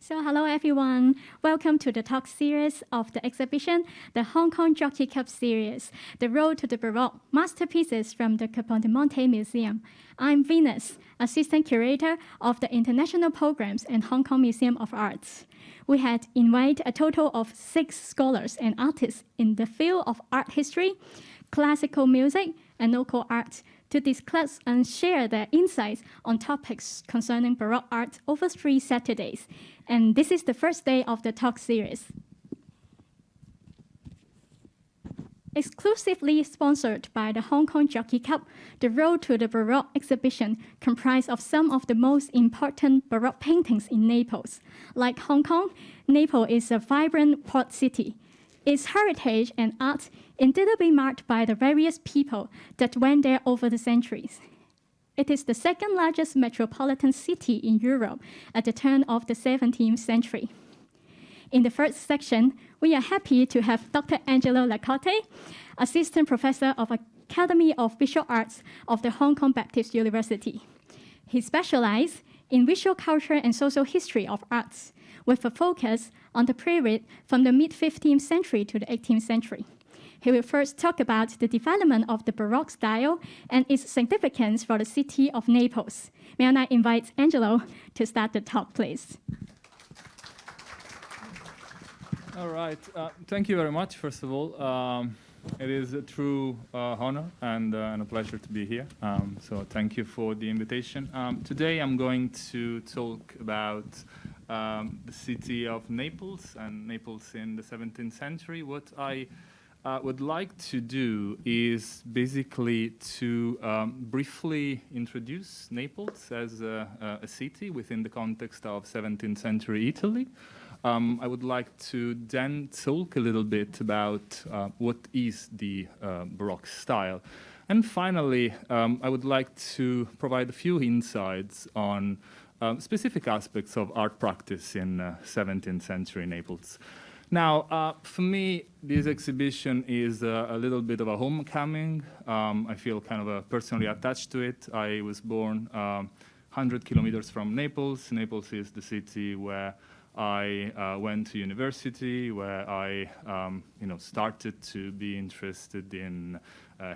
So hello everyone, welcome to the talk series of the exhibition, the Hong Kong Jockey Cup series, The Road to the Baroque, Masterpieces from the Capodimonte Museum. I'm Venus, Assistant Curator of the International Programs and Hong Kong Museum of Arts. We had invited a total of 6 scholars and artists in the field of art history, classical music, and local art to discuss and share their insights on topics concerning Baroque art over 3 Saturdays. And this is the first day of the talk series. Exclusively sponsored by the Hong Kong Jockey Cup, the Road to the Baroque exhibition comprised of some of the most important Baroque paintings in Naples. Like Hong Kong, Naples is a vibrant port city. Its heritage and art indelibly marked by the various people that went there over the centuries. It is the second largest metropolitan city in Europe at the turn of the 17th century. In the first section, we are happy to have Dr. Angelo Lo Conte, Assistant Professor of Academy of Visual Arts of the Hong Kong Baptist University. He specialized in visual culture and social history of arts, with a focus on the period from the mid-15th century to the 18th century. He will first talk about the development of the Baroque style and its significance for the city of Naples. May I now invite Angelo to start the talk, please. All right. Thank you very much, first of all. It is a true honor and a pleasure to be here. So thank you for the invitation. Today I'm going to talk about the city of Naples and Naples in the 17th century. What I would like to do is basically to briefly introduce Naples as a city within the context of 17th century Italy. I would like to then talk a little bit about what is the Baroque style. And finally, I would like to provide a few insights on specific aspects of art practice in 17th century Naples. Now, for me, this exhibition is a little bit of a homecoming. I feel kind of personally attached to it. I was born 100 kilometers from Naples. Naples is the city where I went to university, where I started to be interested in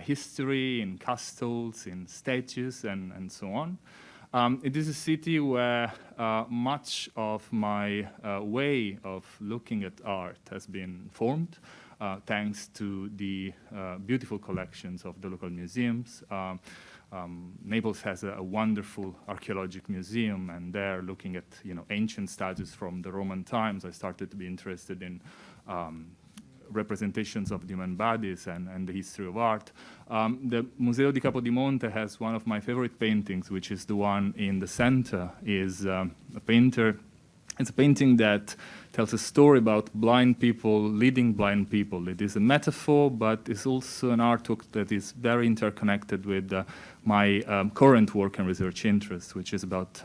history, in castles, in statues, and so on. It is a city where much of my way of looking at art has been formed, thanks to the beautiful collections of the local museums. Naples has a wonderful archaeological museum, and there, looking at ancient statues from the Roman times, I started to be interested in representations of human bodies and the history of art. The Museo di Capodimonte has one of my favorite paintings, which is the one in the center. It's a painting that tells a story about blind people leading blind people. It is a metaphor, but it's also an artwork that is very interconnected with my current work and research interest, which is about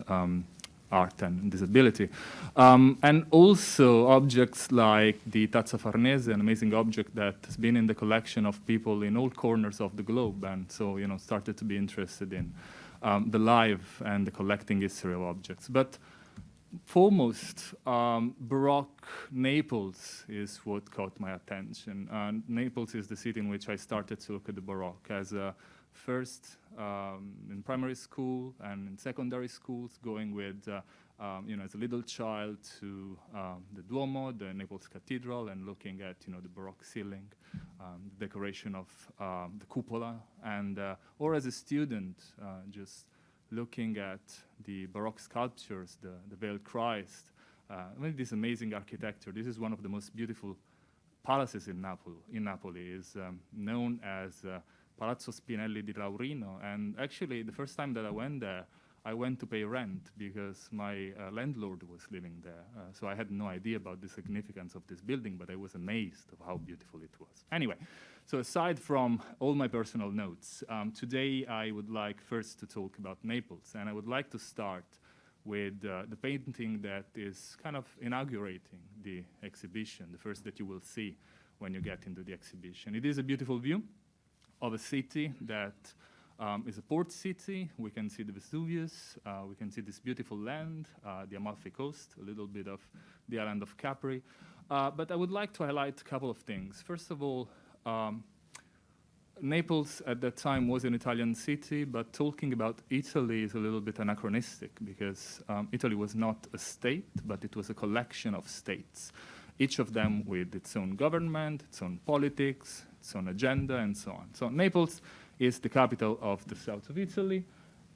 art and disability. And also objects like the Tazza Farnese, an amazing object that has been in the collection of people in all corners of the globe, and so started to be interested in the life and the collecting history of objects. But foremost, Baroque Naples is what caught my attention. Naples is the city in which I started to look at the Baroque as a first in primary school and in secondary schools, going with, as a little child to the Duomo, the Naples Cathedral, and looking at, the Baroque ceiling, the decoration of the cupola, and or as a student, just looking at the Baroque sculptures, the Veiled Christ, this amazing architecture. This is one of the most beautiful palaces in Napoli. Is known as Palazzo Spinelli di Laurino, and actually the first time that I went there, I went to pay rent because my landlord was living there. So I had no idea about the significance of this building, but I was amazed of how beautiful it was. Anyway, so aside from all my personal notes, today I would like first to talk about Naples, and I would like to start with the painting that is kind of inaugurating the exhibition, the first that you will see when you get into the exhibition. It is a beautiful view of a city that is a port city. We can see the Vesuvius. We can see this beautiful land, the Amalfi Coast, a little bit of the island of Capri. But I would like to highlight a couple of things. First of all, Naples at that time was an Italian city, but talking about Italy is a little bit anachronistic because Italy was not a state, but it was a collection of states, each of them with its own government, its own politics, its own agenda, and so on. So Naples is the capital of the south of Italy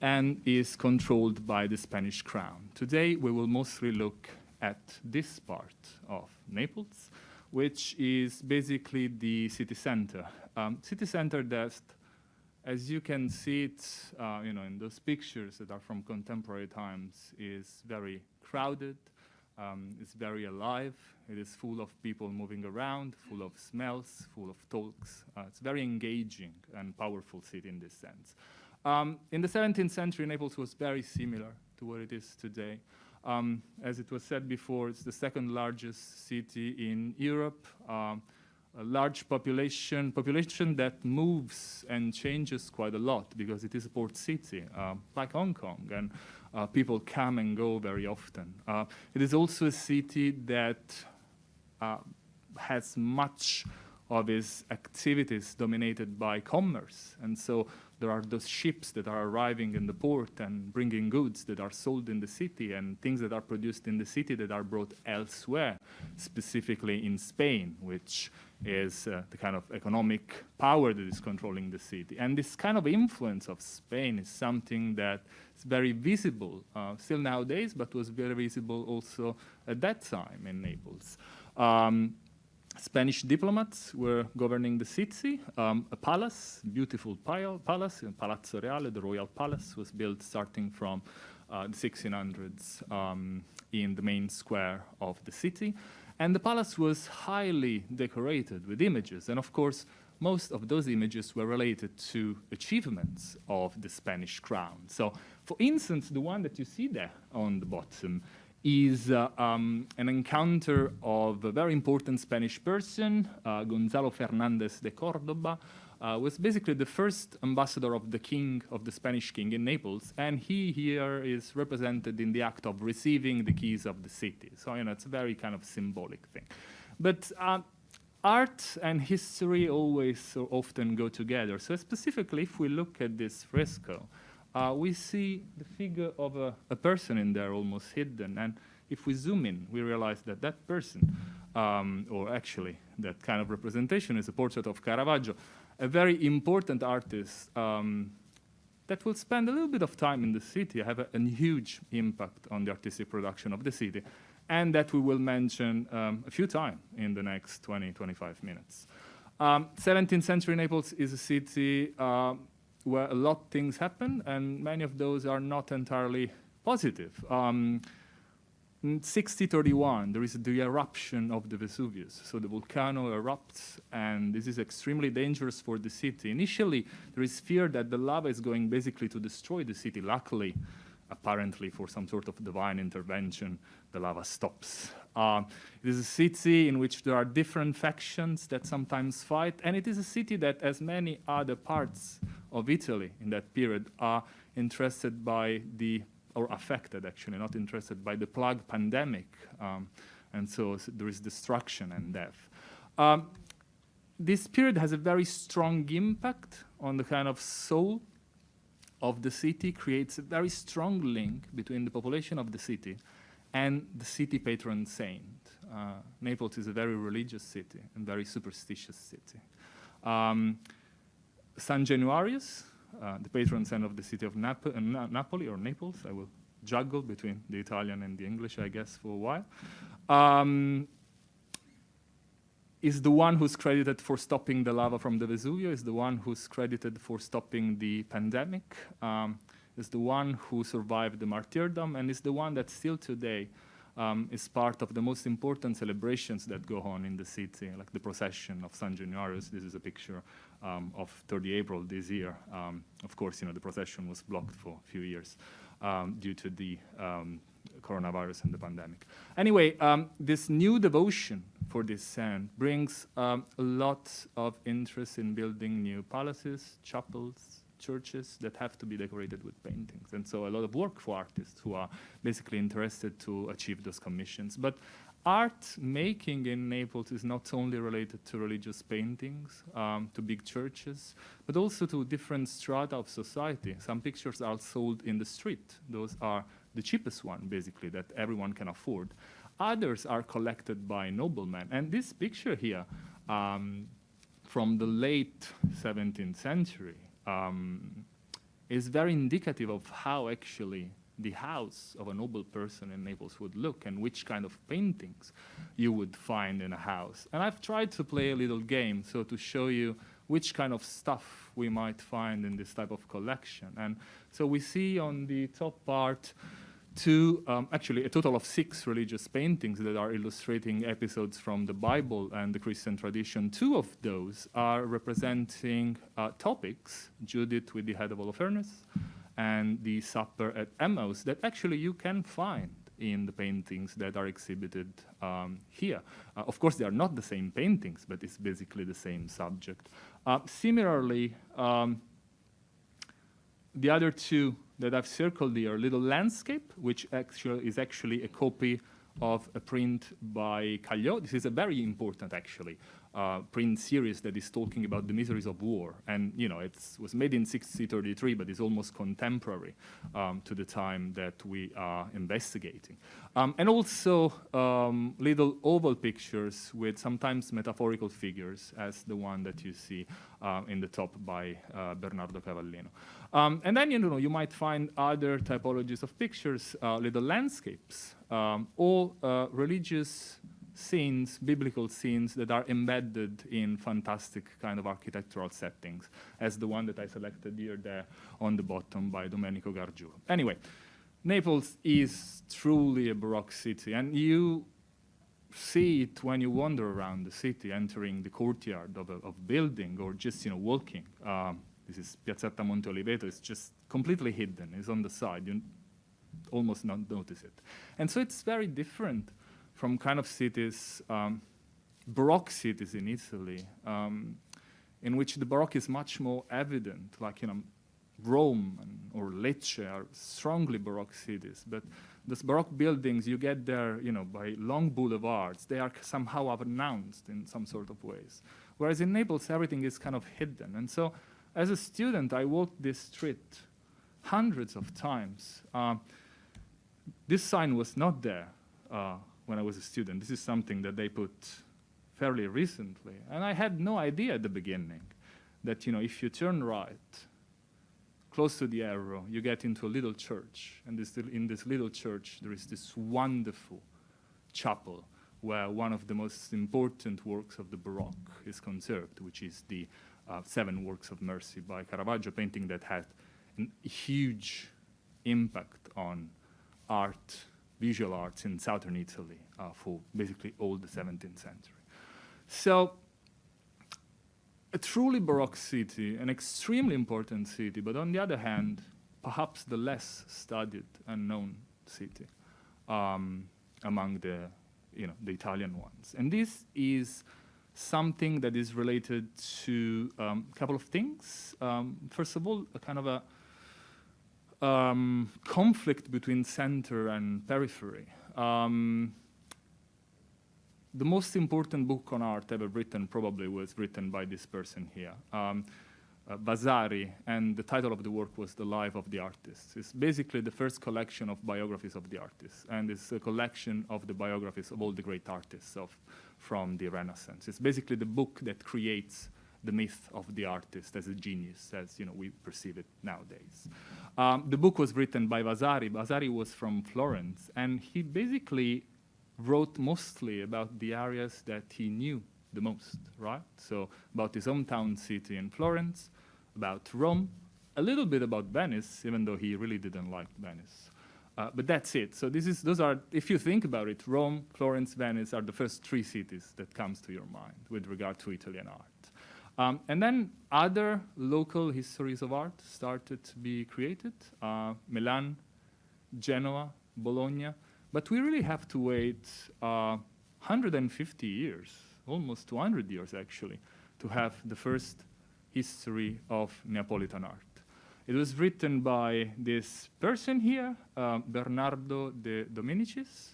and is controlled by the Spanish crown. Today, we will mostly look at this part of Naples, which is basically the city center. City center that, as you can see it, in those pictures that are from contemporary times, is very crowded. It's very alive. It is full of people moving around, full of smells, full of talks. It's a very engaging and powerful city in this sense. In the 17th century, Naples was very similar to what it is today. As it was said before, it's the second largest city in Europe. A large population that moves and changes quite a lot because it is a port city, like Hong Kong, and people come and go very often. It is also a city that has much of its activities dominated by commerce, and so there are those ships that are arriving in the port and bringing goods that are sold in the city and things that are produced in the city that are brought elsewhere, specifically in Spain, which is the kind of economic power that is controlling the city. And this kind of influence of Spain is something that is very visible still nowadays, but was very visible also at that time in Naples. Spanish diplomats were governing the city. A palace, beautiful palace, Palazzo Reale, the royal palace, was built starting from the 1600s in the main square of the city. And the palace was highly decorated with images. And of course, most of those images were related to achievements of the Spanish crown. So, for instance, the one that you see there on the bottom is an encounter of a very important Spanish person, Gonzalo Fernandez de Cordoba, was basically the first ambassador of the Spanish king in Naples, and he here is represented in the act of receiving the keys of the city. So, it's a very kind of symbolic thing. But art and history always so often go together. So specifically, if we look at this fresco, we see the figure of a person in there almost hidden. And if we zoom in, we realize that that person, or actually that kind of representation, is a portrait of Caravaggio, a very important artist that will spend a little bit of time in the city, have a huge impact on the artistic production of the city, and that we will mention a few times in the next 20-25 minutes. 17th century Naples is a city where a lot of things happen, and many of those are not entirely positive. In 1631, there is the eruption of the Vesuvius. So the volcano erupts, and this is extremely dangerous for the city. Initially, there is fear that the lava is going basically to destroy the city. Luckily, apparently for some sort of divine intervention, the lava stops. It is a city in which there are different factions that sometimes fight, and it is a city that, as many other parts of Italy in that period, are interested by or affected actually, not interested by the plague pandemic, and so there is destruction and death. This period has a very strong impact on the kind of soul of the city, creates a very strong link between the population of the city and the city patron saint. Naples is a very religious city and very superstitious city. San Januarius, the patron saint of the city of Napoli or Naples, I will juggle between the Italian and the English, I guess, for a while, is the one who's credited for stopping the lava from the Vesuvio, is the one who's credited for stopping the pandemic, is the one who survived the martyrdom, and is the one that still today is part of the most important celebrations that go on in the city, like the procession of San Januarius. This is a picture of 30 April this year. Of course, the procession was blocked for a few years due to the coronavirus and the pandemic. Anyway, this new devotion for this saint brings a lot of interest in building new palaces, chapels, churches that have to be decorated with paintings. And so a lot of work for artists who are basically interested to achieve those commissions. But art making in Naples is not only related to religious paintings, to big churches, but also to different strata of society. Some pictures are sold in the street. Those are the cheapest one, basically, that everyone can afford. Others are collected by noblemen. And this picture here, from the late 17th century, is very indicative of how actually the house of a noble person in Naples would look and which kind of paintings you would find in a house. And I've tried to play a little game, so to show you which kind of stuff we might find in this type of collection. And so we see on the top part actually a total of 6 religious paintings that are illustrating episodes from the Bible and the Christian tradition. 2 of those are representing topics, Judith with the head of Holofernes, and the supper at Emmaus, that actually you can find in the paintings that are exhibited here. Of course, they are not the same paintings, but it's basically the same subject. Similarly, the other 2 that I've circled here, Little Landscape, which is actually a copy of a print by Cagliot. This is a very important, actually, print series that is talking about the miseries of war. And, you know, it was made in 1633, but it's almost contemporary to the time that we are investigating. And also little oval pictures with sometimes metaphorical figures, as the one that you see in the top by Bernardo Cavallino. And then, you know, you might find other typologies of pictures, little landscapes, or religious scenes, biblical scenes that are embedded in fantastic kind of architectural settings, as the one that I selected here there on the bottom by Domenico Gargiulo. Anyway, Naples is truly a Baroque city, and you see it when you wander around the city, entering the courtyard of a building, or just, you know, walking. This is Piazzetta Monte Oliveto. It's just completely hidden. It's on the side. You almost not notice it. And so it's very different from kind of cities, Baroque cities in Italy, in which the Baroque is much more evident, like, you know, Rome or Lecce are strongly Baroque cities. But those Baroque buildings, you get there, you know, by long boulevards. They are somehow announced in some sort of ways. Whereas in Naples, everything is kind of hidden. And so as a student, I walked this street hundreds of times. This sign was not there when I was a student. This is something that they put fairly recently. And I had no idea at the beginning that, you know, if you turn right, close to the arrow, you get into a little church. And in this little church, there is this wonderful chapel where one of the most important works of the Baroque is conserved, which is the 7 Works of Mercy by Caravaggio, painting that had a huge impact on art, visual arts in southern Italy for basically all the 17th century. So a truly Baroque city, an extremely important city, but on the other hand, perhaps the less studied and known city among the, you know, the Italian ones. And this is something that is related to a couple of things. First of all, a kind of a conflict between center and periphery. The most important book on art ever written probably was written by this person here, Vasari, and the title of the work was The Life of the Artist. It's basically the first collection of biographies of the artists, and it's a collection of the biographies of all the great artists from the Renaissance. It's basically the book that creates the myth of the artist as a genius, as, you know, we perceive it nowadays. The book was written by Vasari. Vasari was from Florence, and he basically wrote mostly about the areas that he knew the most, right? So about his hometown city in Florence, about Rome, a little bit about Venice, even though he really didn't like Venice. But that's it. So those are, if you think about it, Rome, Florence, Venice are the first 3 cities that comes to your mind with regard to Italian art. And then other local histories of art started to be created, Milan, Genoa, Bologna. But we really have to wait 150 years, almost 200 years actually, to have the first history of Neapolitan art. It was written by this person here, Bernardo de Dominicis.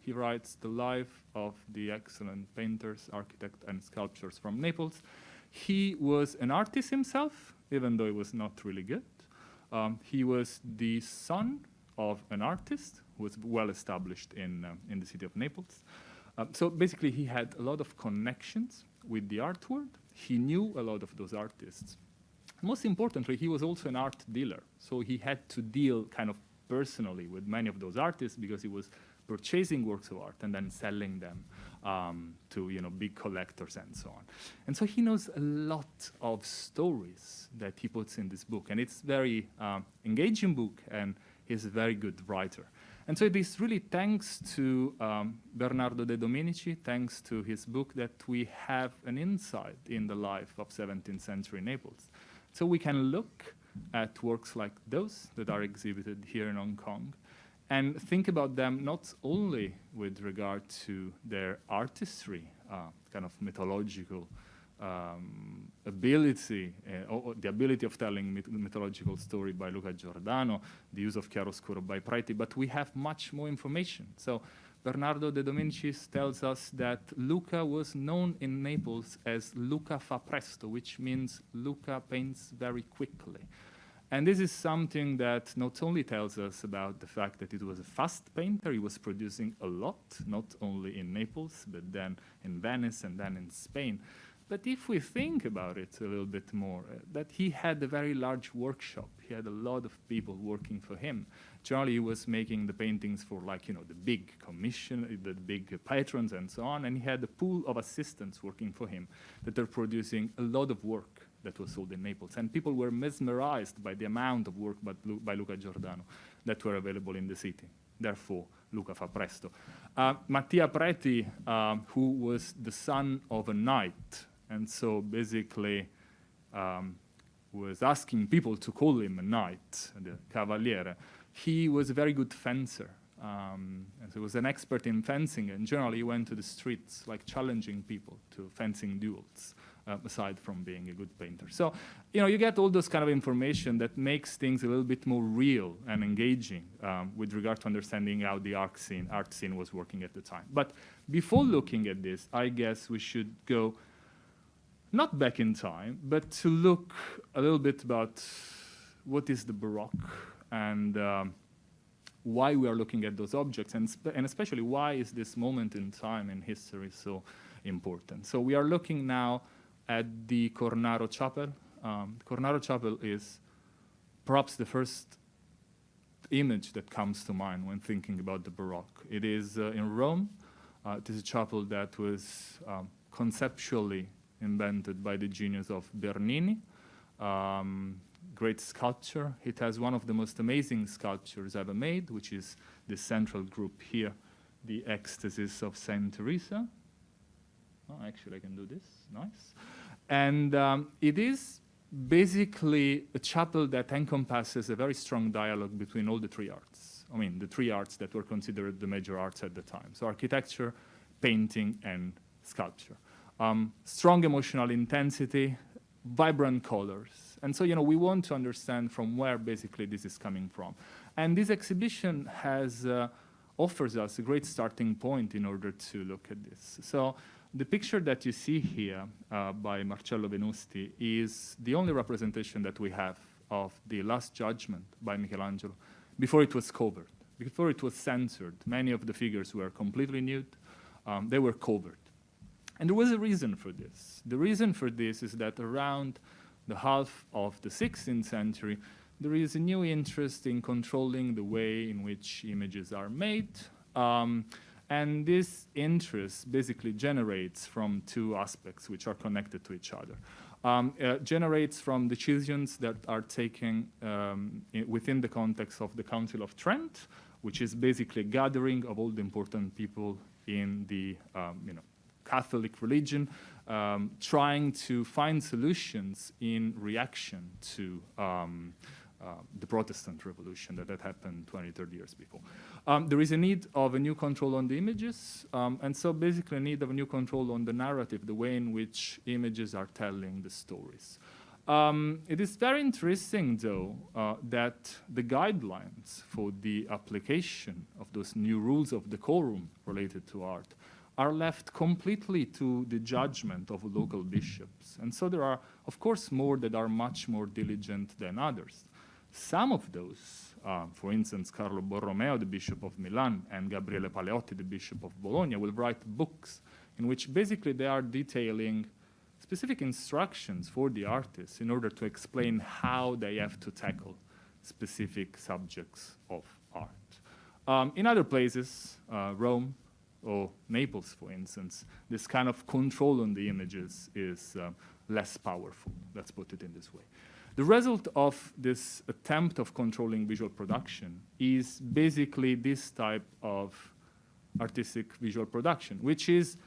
He writes the life of the excellent painters, architects, and sculptors from Naples. He was an artist himself, even though he was not really good. He was the son of an artist who was well established in the city of Naples. So basically, he had a lot of connections with the art world. He knew a lot of those artists. Most importantly, he was also an art dealer. So he had to deal kind of personally with many of those artists because he was purchasing works of art and then selling them to big collectors and so on. And so he knows a lot of stories that he puts in this book. And it's a very engaging book, and he's a very good writer. And so it is really thanks to Bernardo de Dominici, thanks to his book, that we have an insight in the life of 17th century Naples. So we can look at works like those that are exhibited here in Hong Kong and think about them not only with regard to their artistry, kind of mythological ability, or the ability of telling mythological story by Luca Giordano, the use of chiaroscuro by Preti, but we have much more information. So Bernardo de Dominicis tells us that Luca was known in Naples as Luca fa presto, which means Luca paints very quickly. And this is something that not only tells us about the fact that it was a fast painter, he was producing a lot, not only in Naples, but then in Venice and then in Spain. But if we think about it a little bit more, that he had a very large workshop. He had a lot of people working for him. Generally, he was making the paintings for the big commission, the big patrons and so on, and he had a pool of assistants working for him that are producing a lot of work that was sold in Naples. And people were mesmerized by the amount of work by Luca Giordano that were available in the city. Therefore, Luca fa presto. Mattia Preti, who was the son of a knight, and so basically was asking people to call him a knight, the cavaliere. He was a very good fencer. And so he was an expert in fencing, and generally he went to the streets challenging people to fencing duels, aside from being a good painter. So, you get all those kind of information that makes things a little bit more real and engaging with regard to understanding how the art scene was working at the time. But before looking at this, I guess we should go not back in time, but to look a little bit about what is the Baroque and why we are looking at those objects, and especially why is this moment in time in history so important. So we are looking now at the Coronado Chapel. Coronado Chapel is perhaps the first image that comes to mind when thinking about the Baroque. It is in Rome. It is a chapel that was conceptually invented by the genius of Bernini. Great sculpture. It has one of the most amazing sculptures ever made, which is the central group here, the Ecstasies of Saint Teresa. Oh, actually, I can do this. Nice. And it is basically a chapel that encompasses a very strong dialogue between all the three arts. I mean, the three arts that were considered the major arts at the time. So architecture, painting, and sculpture. Strong emotional intensity, vibrant colors. And so, we want to understand from where basically this is coming from. And this exhibition offers us a great starting point in order to look at this. So the picture that you see here by Marcello Venusti is the only representation that we have of the Last Judgment by Michelangelo before it was covered, before it was censored. Many of the figures were completely nude. They were covered. And there was a reason for this. The reason for this is that around the half of the 16th century, there is a new interest in controlling the way in which images are made. And this interest basically generates from two aspects which are connected to each other. Generates from decisions that are taken within the context of the Council of Trent, which is basically a gathering of all the important people in the Catholic religion, trying to find solutions in reaction to the Protestant Revolution that had happened 20, 30 years before. There is a need of a new control on the images, and so basically a need of a new control on the narrative, the way in which images are telling the stories. It is very interesting, though, that the guidelines for the application of those new rules of decorum related to art are left completely to the judgment of local bishops. And so there are, of course, more that are much more diligent than others. Some of those, for instance, Carlo Borromeo, the Bishop of Milan, and Gabriele Paleotti, the Bishop of Bologna, will write books in which basically they are detailing specific instructions for the artists in order to explain how they have to tackle specific subjects of art. In other places, Rome or Naples, for instance, this kind of control on the images is less powerful. Let's put it in this way. The result of this attempt of controlling visual production is basically this type of artistic visual production, which is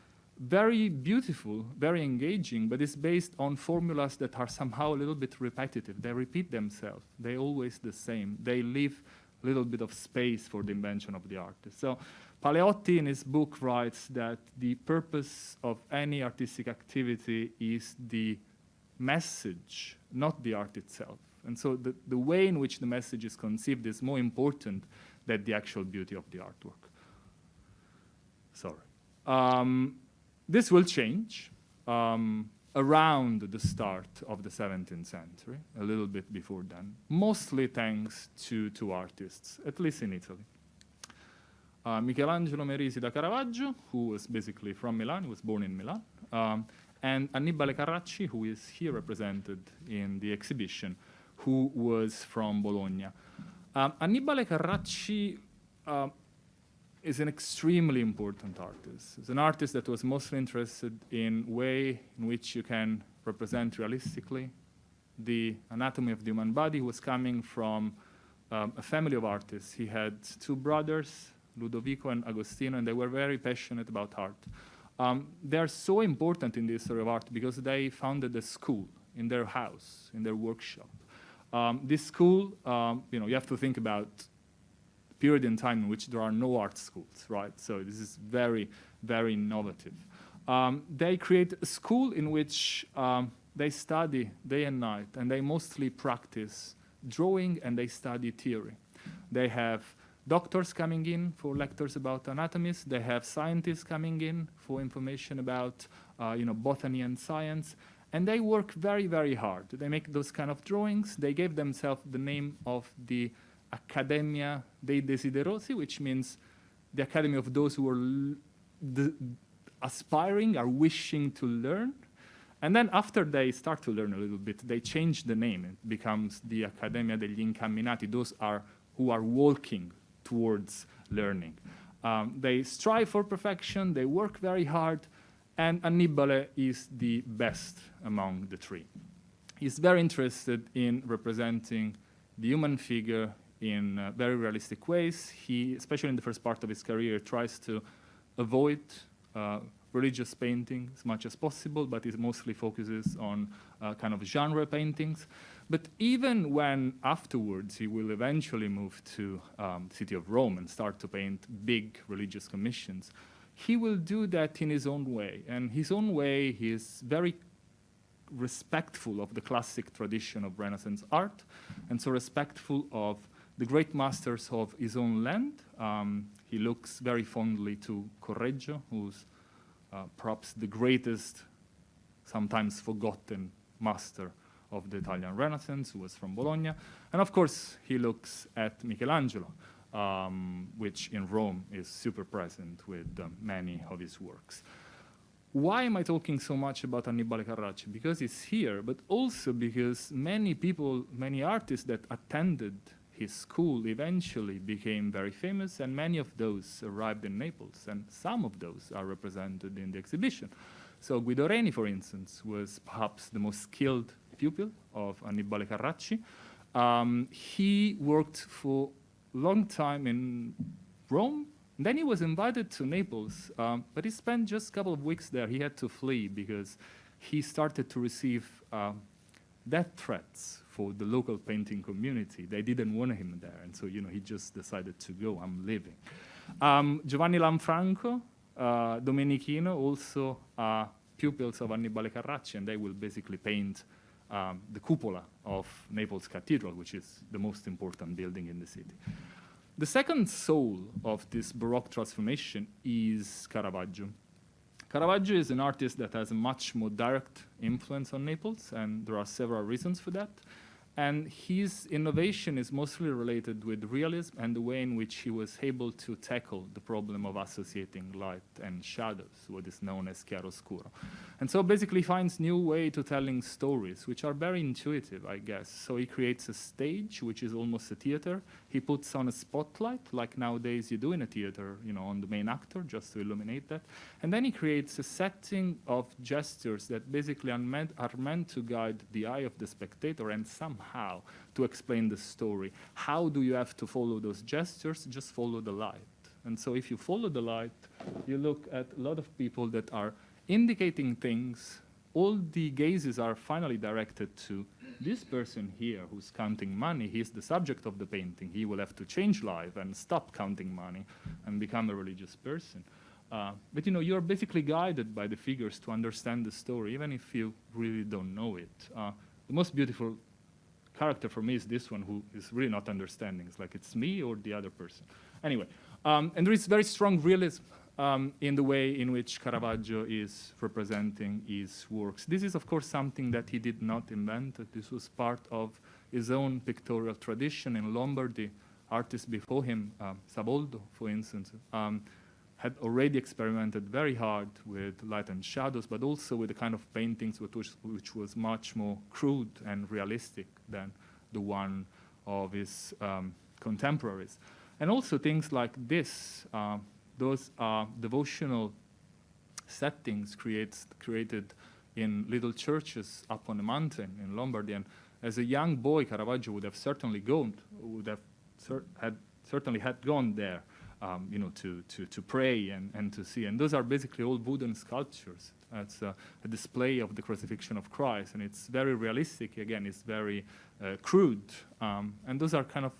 very beautiful, very engaging, but it's based on formulas that are somehow a little bit repetitive. They repeat themselves. They're always the same. They leave a little bit of space for the invention of the artist. So Paleotti in his book writes that the purpose of any artistic activity is the message, not the art itself. And so the way in which the message is conceived is more important than the actual beauty of the artwork. Sorry. This will change around the start of the 17th century, a little bit before then, mostly thanks to two artists, at least in Italy. Michelangelo Merisi da Caravaggio, who was basically from Milan, he was born in Milan, and Annibale Carracci, who is here represented in the exhibition, who was from Bologna. Annibale Carracci is an extremely important artist. He's an artist that was mostly interested in way in which you can represent realistically the anatomy of the human body. He was coming from a family of artists. He had two brothers, Ludovico and Agostino, and they were very passionate about art. They are so important in the history of art because they founded a school in their house, in their workshop. This school, you have to think about period in time in which there are no art schools, right? So this is very, very innovative. They create a school in which they study day and night, and they mostly practice drawing and they study theory. They have doctors coming in for lectures about anatomies. They have scientists coming in for information about botany and science. And they work very, very hard. They make those kind of drawings. They gave themselves the name of the Accademia dei Desiderosi, which means the academy of those who are aspiring, are wishing to learn. And then after they start to learn a little bit, they change the name. It becomes the Accademia degli Incamminati. Those are who are walking towards learning. They strive for perfection. They work very hard. And Annibale is the best among the three. He's very interested in representing the human figure in very realistic ways. He, especially in the first part of his career, tries to avoid religious painting as much as possible, but he mostly focuses on kind of genre paintings. But even when afterwards he will eventually move to the city of Rome and start to paint big religious commissions, he will do that in his own way. And his own way, he is very respectful of the classic tradition of Renaissance art, and so respectful of the great masters of his own land. He looks very fondly to Correggio, who's perhaps the greatest, sometimes forgotten master of the Italian Renaissance, who was from Bologna. And of course, he looks at Michelangelo, which in Rome is super present with many of his works. Why am I talking so much about Annibale Carracci? Because he's here, but also because many people, many artists that attended his school eventually became very famous, and many of those arrived in Naples, and some of those are represented in the exhibition. So Guido Reni, for instance, was perhaps the most skilled pupil of Annibale Carracci. He worked for a long time in Rome. Then he was invited to Naples, but he spent just a couple of weeks there. He had to flee because he started to receive death threats for the local painting community. They didn't want him there, and so he just decided to go. I'm leaving. Giovanni Lanfranco, Domenichino also are pupils of Annibale Carracci, and they will basically paint the cupola of Naples Cathedral, which is the most important building in the city. The second soul of this Baroque transformation is Caravaggio. Caravaggio is an artist that has a much more direct influence on Naples, and there are several reasons for that. And his innovation is mostly related with realism and the way in which he was able to tackle the problem of associating light and shadows, what is known as chiaroscuro. And so basically he finds new way to telling stories, which are very intuitive, I guess. So he creates a stage, which is almost a theater. He puts on a spotlight, like nowadays you do in a theater, you know, on the main actor, just to illuminate that. And then he creates a setting of gestures that basically are meant to guide the eye of the spectator and somehow to explain the story. How do you have to follow those gestures? Just follow the light. And so if you follow the light, you look at a lot of people that are indicating things. All the gazes are finally directed to this person here who's counting money. He's the subject of the painting. He will have to change life and stop counting money and become a religious person. But you know, you're basically guided by the figures to understand the story, even if you really don't know it. The most beautiful character for me is this one, who is really not understanding. It's like it's me or the other person. Anyway, and there is very strong realism in the way in which Caravaggio is representing his works. This is, of course, something that he did not invent. This was part of his own pictorial tradition in Lombardy. Artists before him, Saboldo, for instance, had already experimented very hard with light and shadows, but also with the kind of paintings which was much more crude and realistic than the one of his contemporaries. And also things like this, those are devotional settings created in little churches up on a mountain in Lombardy. And as a young boy, Caravaggio would have certainly gone there, you know, to pray and to see. And those are basically all wooden sculptures. It's a display of the crucifixion of Christ, and it's very realistic. Again, it's very crude. And those are kind of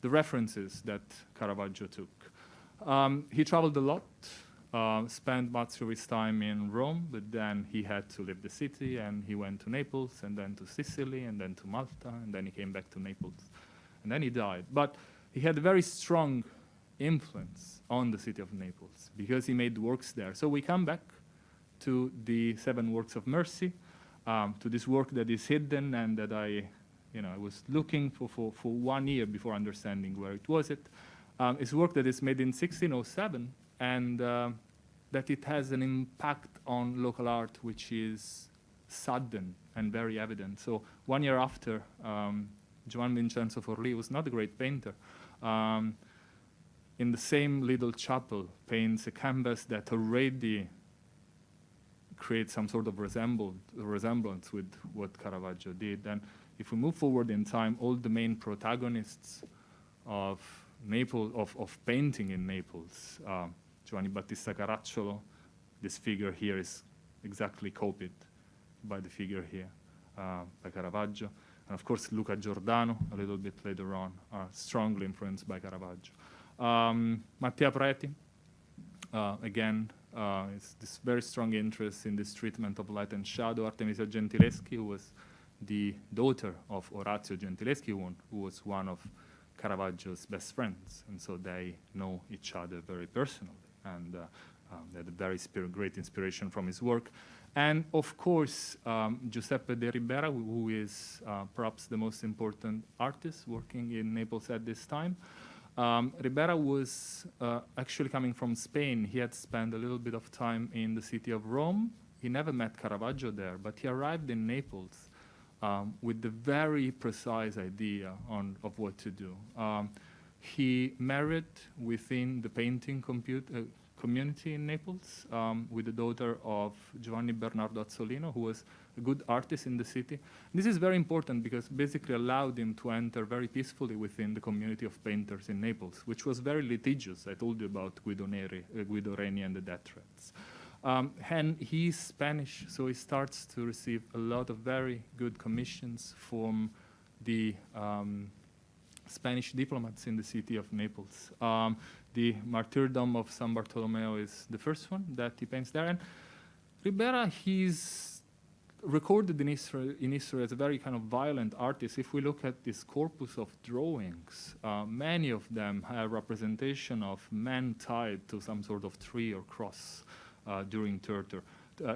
the references that Caravaggio took. He traveled a lot, spent much of his time in Rome, but then he had to leave the city, and he went to Naples, and then to Sicily, and then to Malta, and then he came back to Naples, and then he died. But he had a very strong influence on the city of Naples because he made works there. So we come back to the 7 works of mercy, to this work that is hidden and that I was looking for 1 year before understanding where it was. It's work that is made in 1607, and that it has an impact on local art which is sudden and very evident. So 1 year after, Giovan Vincenzo Forlì was not a great painter. In the same little chapel, paints a canvas that already creates some sort of resemblance with what Caravaggio did. And if we move forward in time, all the main protagonists of Naples, of painting in Naples, Giovanni Battista Caracciolo, this figure here is exactly copied by the figure here, by Caravaggio. And of course, Luca Giordano, a little bit later on, are strongly influenced by Caravaggio. Mattia Preti, again, it's this very strong interest in this treatment of light and shadow. Artemisia Gentileschi, who was the daughter of Orazio Gentileschi, who was one of Caravaggio's best friends, and so they know each other very personally, and they had a very great inspiration from his work. And of course, Giuseppe De Rivera, who is perhaps the most important artist working in Naples at this time. Ribera was actually coming from Spain. He had spent a little bit of time in the city of Rome. He never met Caravaggio there, but he arrived in Naples with the very precise idea of what to do. He married within the painting community in Naples with the daughter of Giovanni Bernardo Azzolino, who was a good artist in the city. This is very important because basically allowed him to enter very peacefully within the community of painters in Naples, which was very litigious. I told you about Guido Reni and the death threats. And he's Spanish, so he starts to receive a lot of very good commissions from the Spanish diplomats in the city of Naples. The Martyrdom of San Bartolomeo is the first one that he paints there. And Ribera, he's recorded in history as a very kind of violent artist. If we look at this corpus of drawings, many of them have representation of men tied to some sort of tree or cross during torture,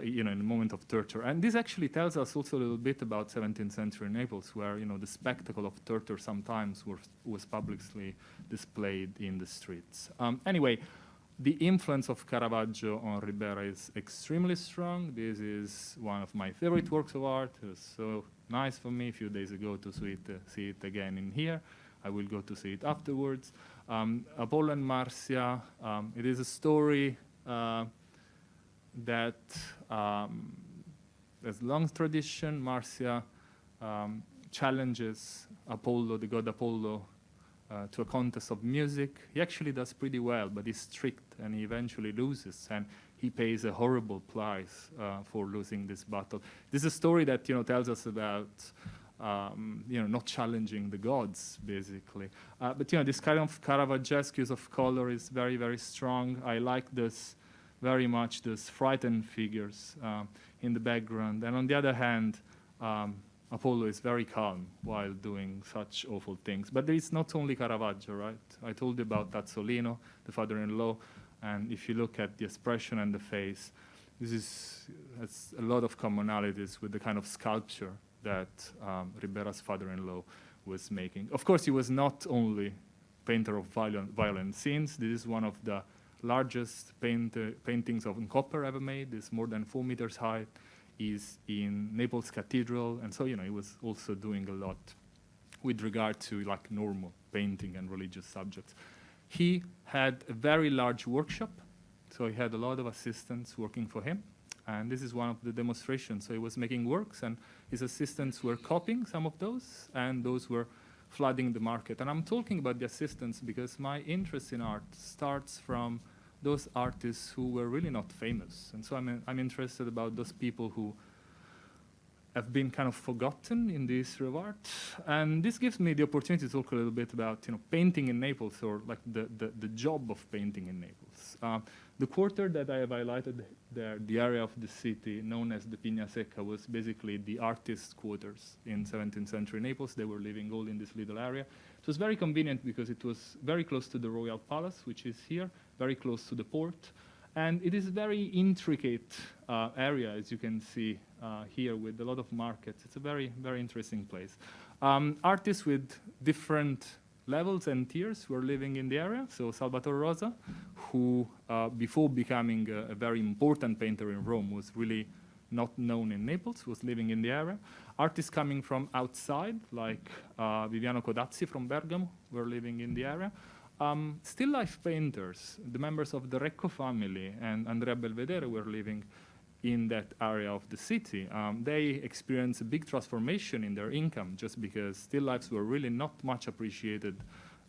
in the moment of torture. And this actually tells us also a little bit about 17th century Naples, where the spectacle of torture sometimes was publicly displayed in the streets. Anyway, the influence of Caravaggio on Ribera is extremely strong. This is one of my favorite works of art. It was so nice for me a few days ago to see it again in here. I will go to see it afterwards. Apollon Marcia, it is a story that has long tradition. Marcia challenges Apollo, the god Apollo, to a contest of music. He actually does pretty well, but he's tricked and he eventually loses, and he pays a horrible price for losing this battle. This is a story that tells us about not challenging the gods, basically. But this kind of Caravaggesque use of color is very, very strong. I like this very much, those frightened figures in the background. And on the other hand, Apollo is very calm while doing such awful things. But there is not only Caravaggio, right? I told you about Tazzolino, the father-in-law, and if you look at the expression and the face, this has a lot of commonalities with the kind of sculpture that Ribera's father-in-law was making. Of course, he was not only painter of violent scenes. This is one of the largest paintings of copper ever made. It's more than 4 meters high. Is in Naples Cathedral, and so he was also doing a lot with regard to like normal painting and religious subjects. He had a very large workshop, so he had a lot of assistants working for him, and this is one of the demonstrations. So he was making works, and his assistants were copying some of those, and those were flooding the market. And I'm talking about the assistants because my interest in art starts from those artists who were really not famous. And so I'm interested about those people who have been kind of forgotten in the history of art. And this gives me the opportunity to talk a little bit about painting in Naples, or like the job of painting in Naples. The quarter that I have highlighted there, the area of the city known as the Pigna Secca, was basically the artists' quarters in 17th century Naples. They were living all in this little area. It was very convenient because it was very close to the Royal Palace, which is here, very close to the port. And it is a very intricate area, as you can see here, with a lot of markets. It's a very, very interesting place. Artists with different levels and tiers were living in the area. So Salvatore Rosa, who before becoming a very important painter in Rome was really not known in Naples, was living in the area. Artists coming from outside, like Viviano Codazzi from Bergamo, were living in the area. Still life painters, the members of the Recco family and Andrea Belvedere were living in that area of the city. They experienced a big transformation in their income just because still lifes were really not much appreciated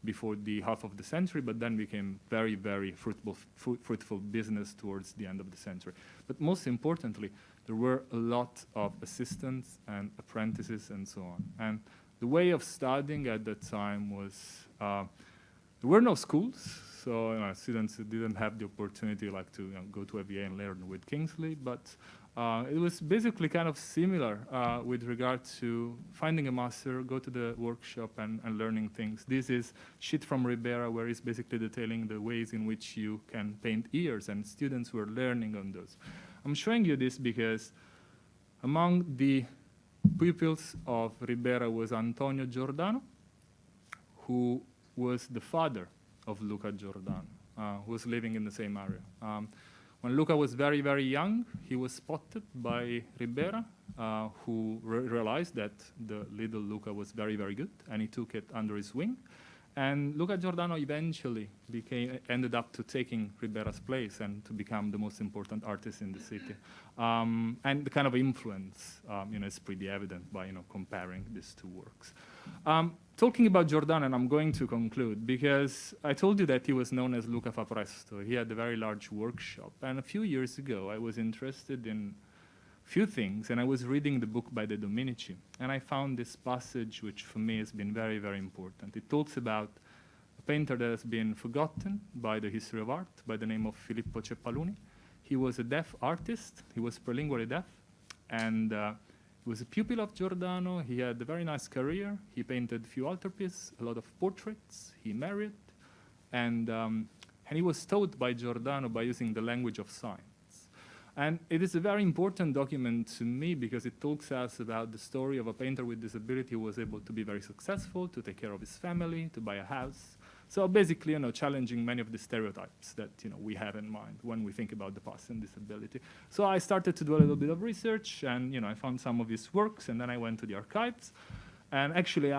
before the half of the century, but then became very, very fruitful business towards the end of the century. But most importantly, there were a lot of assistants and apprentices and so on. And the way of studying at that time was, there were no schools, so students didn't have the opportunity like to go to AVA and learn with Kingsley, but it was basically kind of similar with regard to finding a master, go to the workshop and learning things. This is shit from Ribera, where it's basically detailing the ways in which you can paint ears, and students were learning on those. I'm showing you this because among the pupils of Ribera was Antonio Giordano, who was the father of Luca Giordano, who was living in the same area. When Luca was very, very young, he was spotted by Ribera, who realized that the little Luca was very, very good, and he took it under his wing. And Luca Giordano eventually ended up to taking Ribera's place and to become the most important artist in the city. And the kind of influence, is pretty evident by, comparing these two works. Talking about Giordano, and I'm going to conclude, because I told you that he was known as Luca fa presto. He had a very large workshop. And a few years ago, I was interested in few things, and I was reading the book by the Dominici, and I found this passage which for me has been very, very important. It talks about a painter that has been forgotten by the history of art by the name of Filippo Paluni. He was a deaf artist, he was bilingually deaf, and was a pupil of Giordano. He had a very nice career. He painted a few altarpieces, a lot of portraits. He married, and he was taught by Giordano by using the language of signs. And it is a very important document to me because it talks us about the story of a painter with disability who was able to be very successful, to take care of his family, to buy a house. So basically, challenging many of the stereotypes that we have in mind when we think about the past and disability. So I started to do a little bit of research, and I found some of his works, and then I went to the archives, and actually,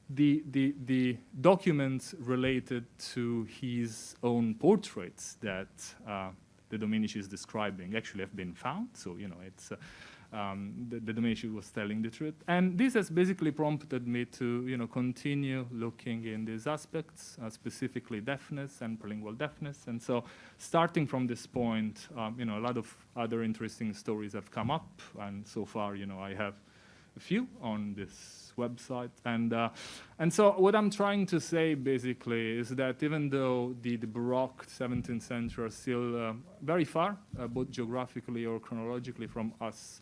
the documents related to his own portraits that the Dominici is describing actually have been found. So it's the Dominici was telling the truth, and this has basically prompted me to continue looking in these aspects, specifically deafness and bilingual deafness. And so, starting from this point, a lot of other interesting stories have come up, and so far, I have a few on this website. And so what I'm trying to say basically is that even though the Baroque 17th century are still very far, both geographically or chronologically from us,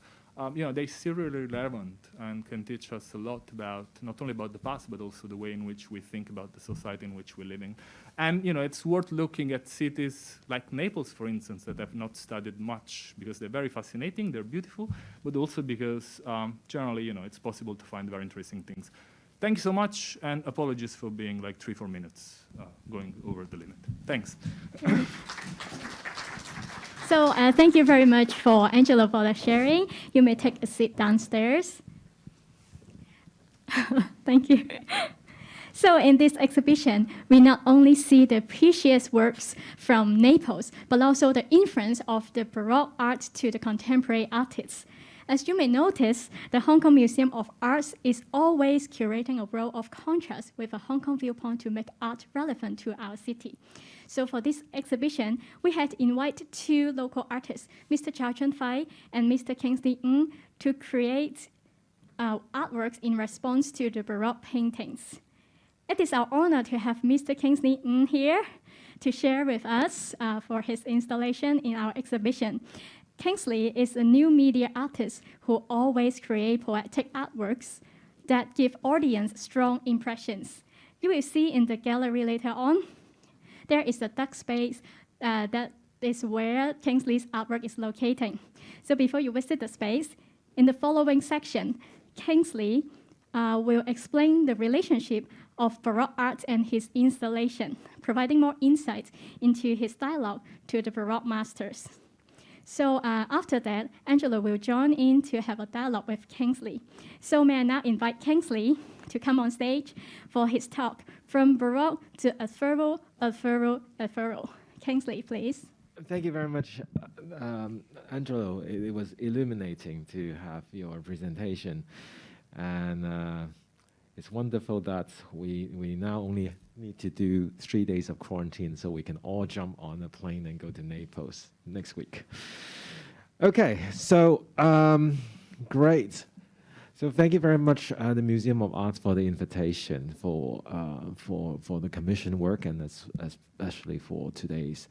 they're still really relevant and can teach us a lot about, not only about the past, but also the way in which we think about the society in which we live in. And, it's worth looking at cities like Naples, for instance, that I've not studied much because they're very fascinating, they're beautiful, but also because generally, it's possible to find very interesting things. Thank you so much, and apologies for being like 3-4 minutes going over the limit. Thanks. So thank you very much for Angelo for the sharing. You may take a seat downstairs. Thank you. So in this exhibition, we not only see the precious works from Naples, but also the influence of the Baroque art to the contemporary artists. As you may notice, the Hong Kong Museum of Arts is always curating a role of contrast with a Hong Kong viewpoint to make art relevant to our city. So for this exhibition, we had invited 2 local artists, Mr. Chow Chun Fai and Mr. Kinglsey Ng, to create artworks in response to the Baroque paintings. It is our honor to have Mr. Kinglsey Ng here to share with us for his installation in our exhibition. Kingsley is a new media artist who always creates poetic artworks that give audience strong impressions. You will see in the gallery later on, there is a dark space that is where Kingsley's artwork is located. So before you visit the space, in the following section, Kingsley will explain the relationship of Baroque art and his installation, providing more insight into his dialogue to the Baroque masters. So after that, Angelo will join in to have a dialogue with Kingsley. So may I now invite Kingsley to come on stage for his talk, From Baroque to Ephemeral. Kingsley, please. Thank you very much, Angelo. It was illuminating to have your presentation. And it's wonderful that we now only need to do 3 days of quarantine so we can all jump on a plane and go to Naples next week. Okay, so great. So thank you very much, the Museum of Arts, for the invitation for the commission work, and especially for today's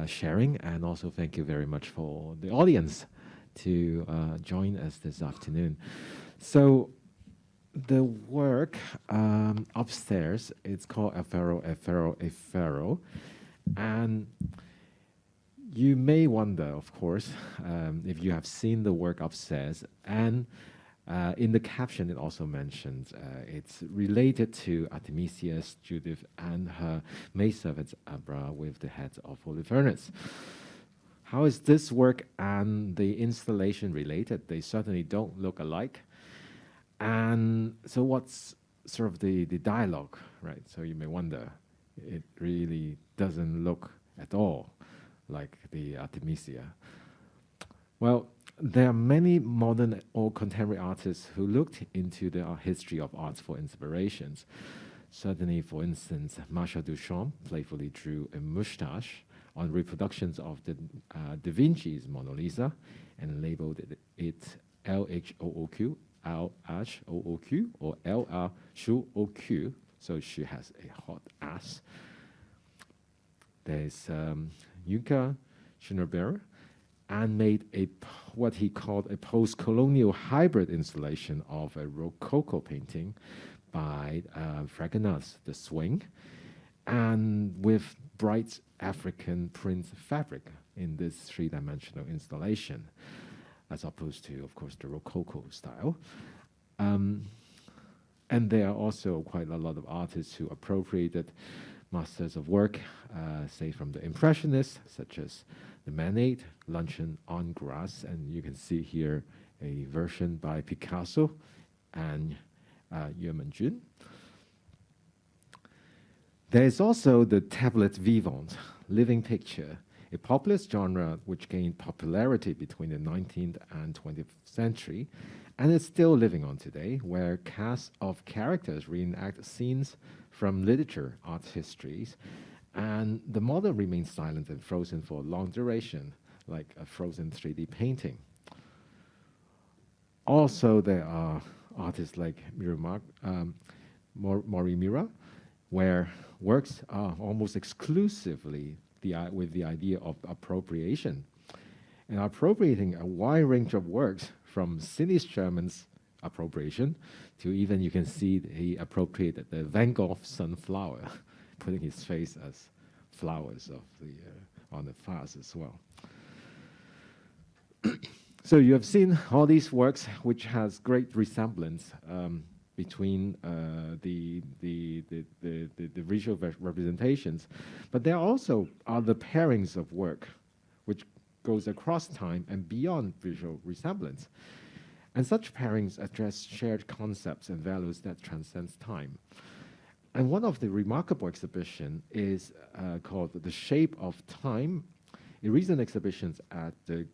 sharing. And also thank you very much for the audience to join us this afternoon. So the work upstairs, it's called Ephemeral. And you may wonder, of course, if you have seen the work upstairs. And in the caption, it also mentions it's related to Artemisia's Judith and her maidservant Abra with the head of Holofernes. How is this work and the installation related? They certainly don't look alike. And so what's sort of the dialogue, right? So you may wonder, it really doesn't look at all like the Artemisia. Well, there are many modern or contemporary artists who looked into the history of arts for inspirations. Certainly, for instance, Marcel Duchamp playfully drew a moustache on reproductions of the Da Vinci's Mona Lisa and labeled it LHOOQ, LHOOQ, or LRSHOOQ, so she has a hot ass. There's Yuka Schnurberer and made what he called a post-colonial hybrid installation of a Rococo painting by Fragonard's The Swing, and with bright African print fabric in this three-dimensional installation, as opposed to, of course, the Rococo style. And there are also quite a lot of artists who appropriated masters of work, say from the Impressionists, such as the Manet, Luncheon on Grass, and you can see here a version by Picasso and Yuemen Jun. There is also the tablet vivant, living picture, a populist genre which gained popularity between the 19th and 20th century, and is still living on today, where casts of characters reenact scenes from literature, art histories, and the model remains silent and frozen for a long duration, like a frozen 3D painting. Also, there are artists like Mori Mira, where works are almost exclusively with the idea of appropriation, and appropriating a wide range of works from Sidney Sherman's appropriation to even you can see he appropriated the Van Gogh sunflower, putting his face as flowers of the on the vase as well. So you have seen all these works, which has great resemblance between the visual representations, but there are also other pairings of work, which goes across time and beyond visual resemblance. And such pairings address shared concepts and values that transcends time. And one of the remarkable exhibitions is called The Shape of Time, a recent exhibition at the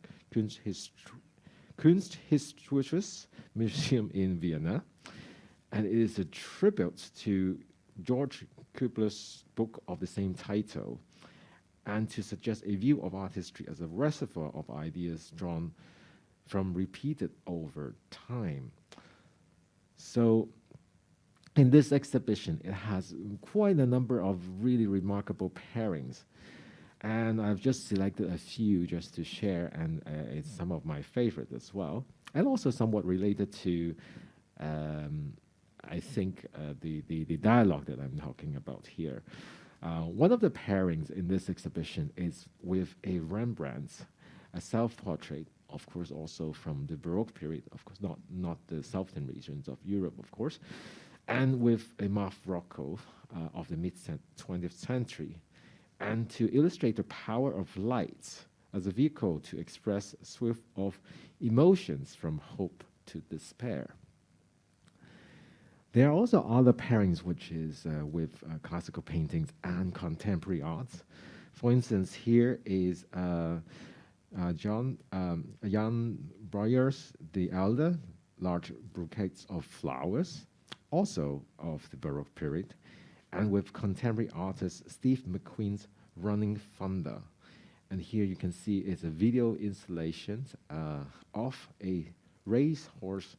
Kunsthistorisches Museum in Vienna. And it is a tribute to George Kublers' book of the same title, and to suggest a view of art history as a reservoir of ideas drawn from repeated over time. So in this exhibition, it has quite a number of really remarkable pairings. And I've just selected a few just to share, and it's some of my favorite as well. And also somewhat related to, I think, the dialogue that I'm talking about here. One of the pairings in this exhibition is with a Rembrandt's, a self-portrait, of course, also from the Baroque period, of course, not the southern regions of Europe, of course, and with a Mark Rothko of the mid-20th century, and to illustrate the power of light as a vehicle to express a swift of emotions from hope to despair. There are also other pairings, which is with classical paintings and contemporary arts. For instance, here is Jan Breuer's The Elder, large bouquets of flowers, also of the Baroque period, and with contemporary artist Steve McQueen's Running Thunder. And here you can see it's a video installation of a racehorse,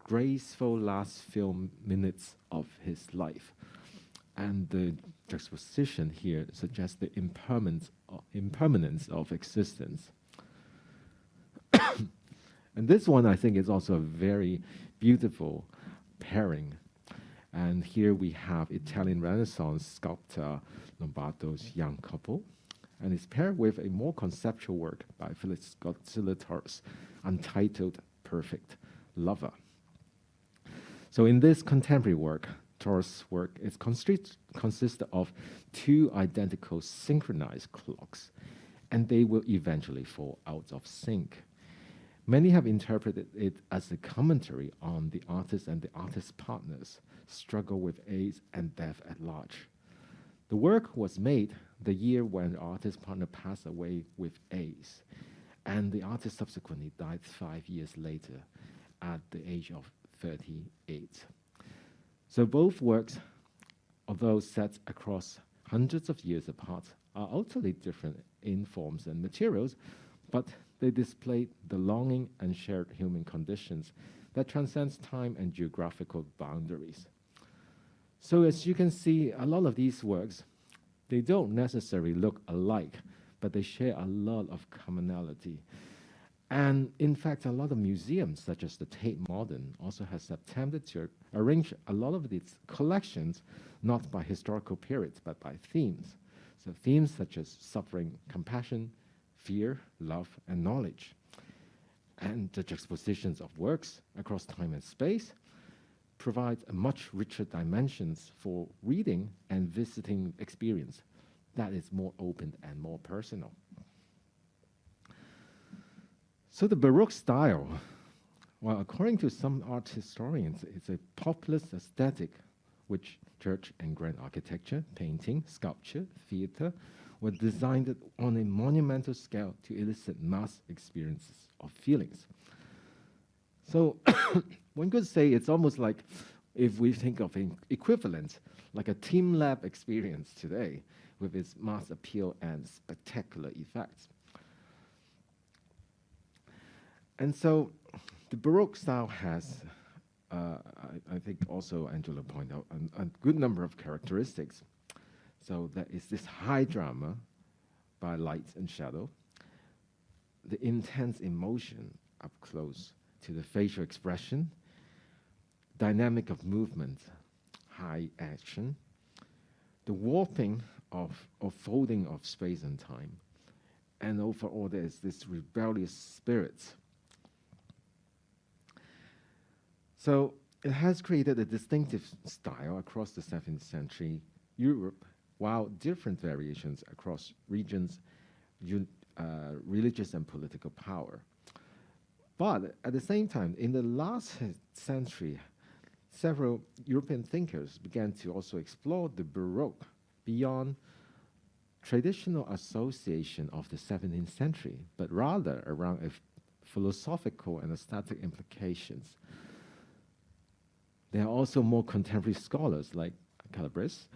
graceful last few minutes of his life. And the juxtaposition here suggests the impermanence of existence. And this one, I think, is also a very beautiful pairing. And here we have Italian Renaissance sculptor Lombardo's young couple, and it's paired with a more conceptual work by Philippe Paluni's Untitled Perfect Lover. So in this contemporary work, Torres' work is consists of two identical synchronized clocks, and they will eventually fall out of sync. Many have interpreted it as a commentary on the artist and the artist's partners' struggle with age and death at large. The work was made the year when the artist's partner passed away with AIDS, and the artist subsequently died 5 years later at the age of 38. So both works, although set across hundreds of years apart, are utterly different in forms and materials, but they display the longing and shared human conditions that transcends time and geographical boundaries. So as you can see, a lot of these works, they don't necessarily look alike, but they share a lot of commonality. And in fact, a lot of museums, such as the Tate Modern, also has attempted to arrange a lot of its collections not by historical periods, but by themes. So themes such as suffering, compassion, fear, love, and knowledge. And the juxtapositions of works across time and space provide a much richer dimensions for reading and visiting experience that is more open and more personal. So the Baroque style, well, according to some art historians, it's a populist aesthetic which church and grand architecture, painting, sculpture, theater were designed on a monumental scale to elicit mass experiences of feelings. So one could say it's almost like, if we think of an equivalent, like a team lab experience today with its mass appeal and spectacular effects. And so the Baroque style has, I think also Angelo pointed out, a good number of characteristics. So there is this high drama by light and shadow, the intense emotion up close to the facial expression, dynamic of movement, high action, the warping of folding of space and time, and overall there is this rebellious spirit. So it has created a distinctive style across the 7th century Europe, while different variations across regions, religious and political power. But at the same time, in the last century, several European thinkers began to also explore the Baroque beyond traditional association of the 17th century, but rather around a philosophical and aesthetic implications. There are also more contemporary scholars like Calabres,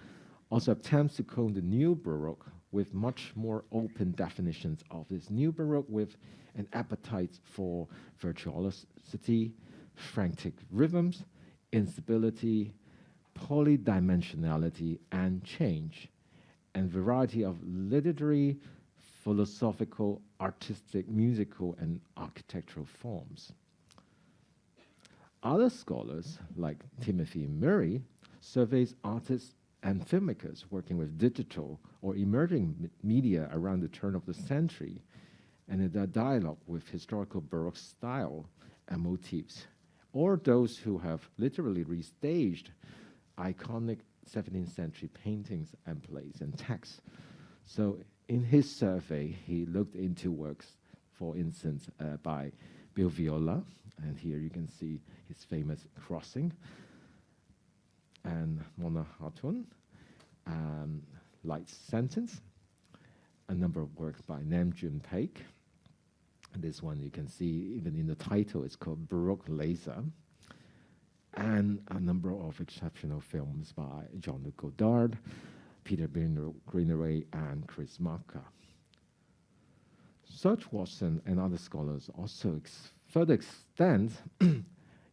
also attempts to clone the new Baroque with much more open definitions of this new Baroque with an appetite for virtuosity, frantic rhythms, instability, polydimensionality, and change, and variety of literary, philosophical, artistic, musical, and architectural forms. Other scholars, like Timothy Murray, surveys artists and filmmakers working with digital or emerging media around the turn of the century, and in a dialogue with historical Baroque style and motifs, or those who have literally restaged iconic 17th century paintings and plays and texts. So in his survey, he looked into works, for instance, by Bill Viola, and here you can see his famous Crossing, and Mona Hartun, Light Sentence, a number of works by Nam June Paik. This one you can see even in the title, it's called Baroque Laser, and a number of exceptional films by Jean-Luc Godard, Peter Greenaway, and Chris Marker. Serge Watson and other scholars also further extend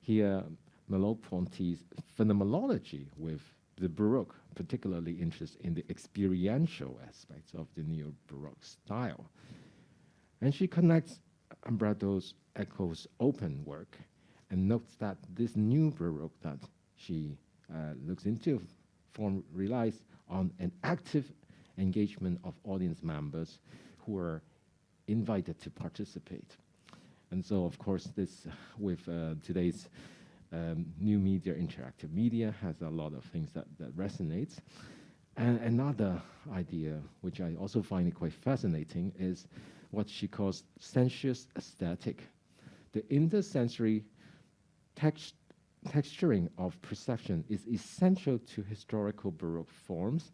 here Merleau-Ponty's phenomenology with the Baroque, particularly interest in the experiential aspects of the neo-Baroque style. And she connects Umberto Eco's open work and notes that this new Baroque that she looks into relies on an active engagement of audience members who are invited to participate. And so, of course, this with today's new media, interactive media, has a lot of things that resonates. And another idea, which I also find it quite fascinating, is what she calls sensuous aesthetic. The intersensory texturing of perception is essential to historical Baroque forms,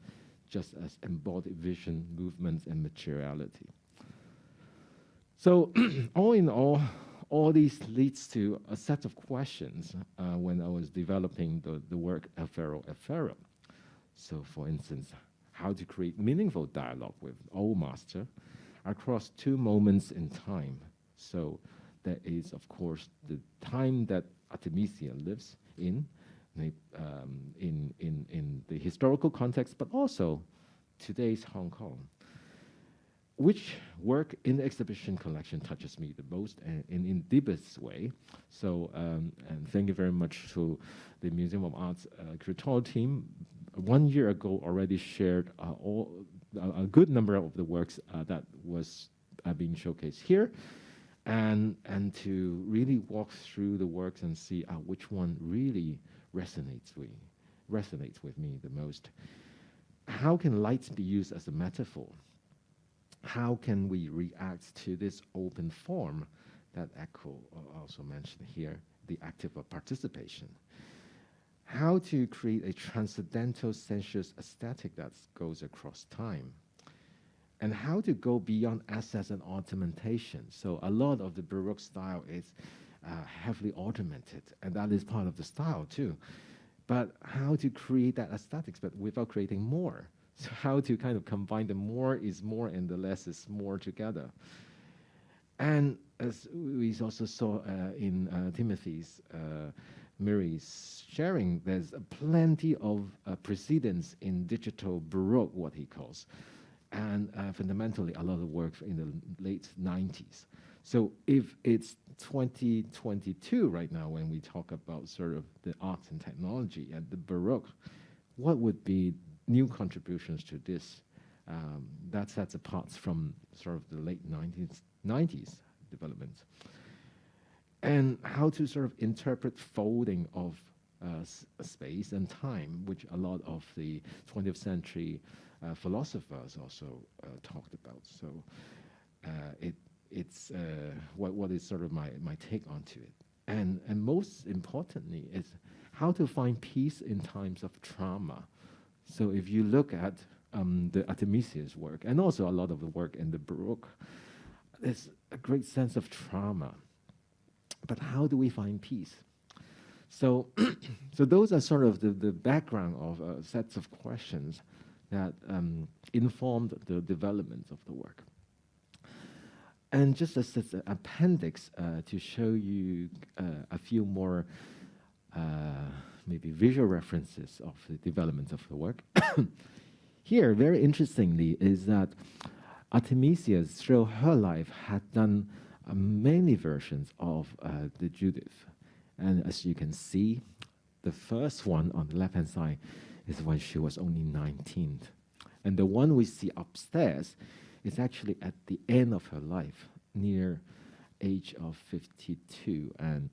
just as embodied vision, movements, and materiality. So all in all these leads to a set of questions when I was developing the work Afero. So for instance, how to create meaningful dialogue with old master across two moments in time. So there is, of course, the time that Artemisia lives in the historical context, but also today's Hong Kong, which work in the exhibition collection touches me the most and in deepest way. So, and thank you very much to the Museum of Art's curatorial team. 1 year ago, already shared a good number of the works that was being showcased here, and to really walk through the works and see which one really resonates with me the most. How can light be used as a metaphor? How can we react to this open form that Echo also mentioned here, the active of participation? How to create a transcendental sensuous aesthetic that goes across time? And how to go beyond assets and ornamentation. So a lot of the Baroque style is heavily ornamented, and that is part of the style too. But how to create that aesthetics, but without creating more? So how to kind of combine the more is more and the less is more together. And as we also saw in Timothy's, Mary's sharing, there's plenty of precedents in digital Baroque, what he calls, and fundamentally a lot of work in the late 90s. So if it's 2022 right now when we talk about sort of the arts and technology and the Baroque, what would be new contributions to this that sets apart from sort of the late 90s developments? And how to sort of interpret folding of space and time, which a lot of the 20th century philosophers also talked about. So it's what is sort of my take onto it. And most importantly is how to find peace in times of trauma. So if you look at the Artemisia's work, and also a lot of the work in the Baroque, there's a great sense of trauma. But how do we find peace? So, so those are sort of the background of sets of questions that informed the development of the work. And just as an appendix to show you a few more maybe visual references of the development of the work. Here, very interestingly, is that Artemisia, through her life, had done many versions of the Judith. And as you can see, the first one on the left-hand side is when she was only 19. And the one we see upstairs is actually at the end of her life, near age of 52, and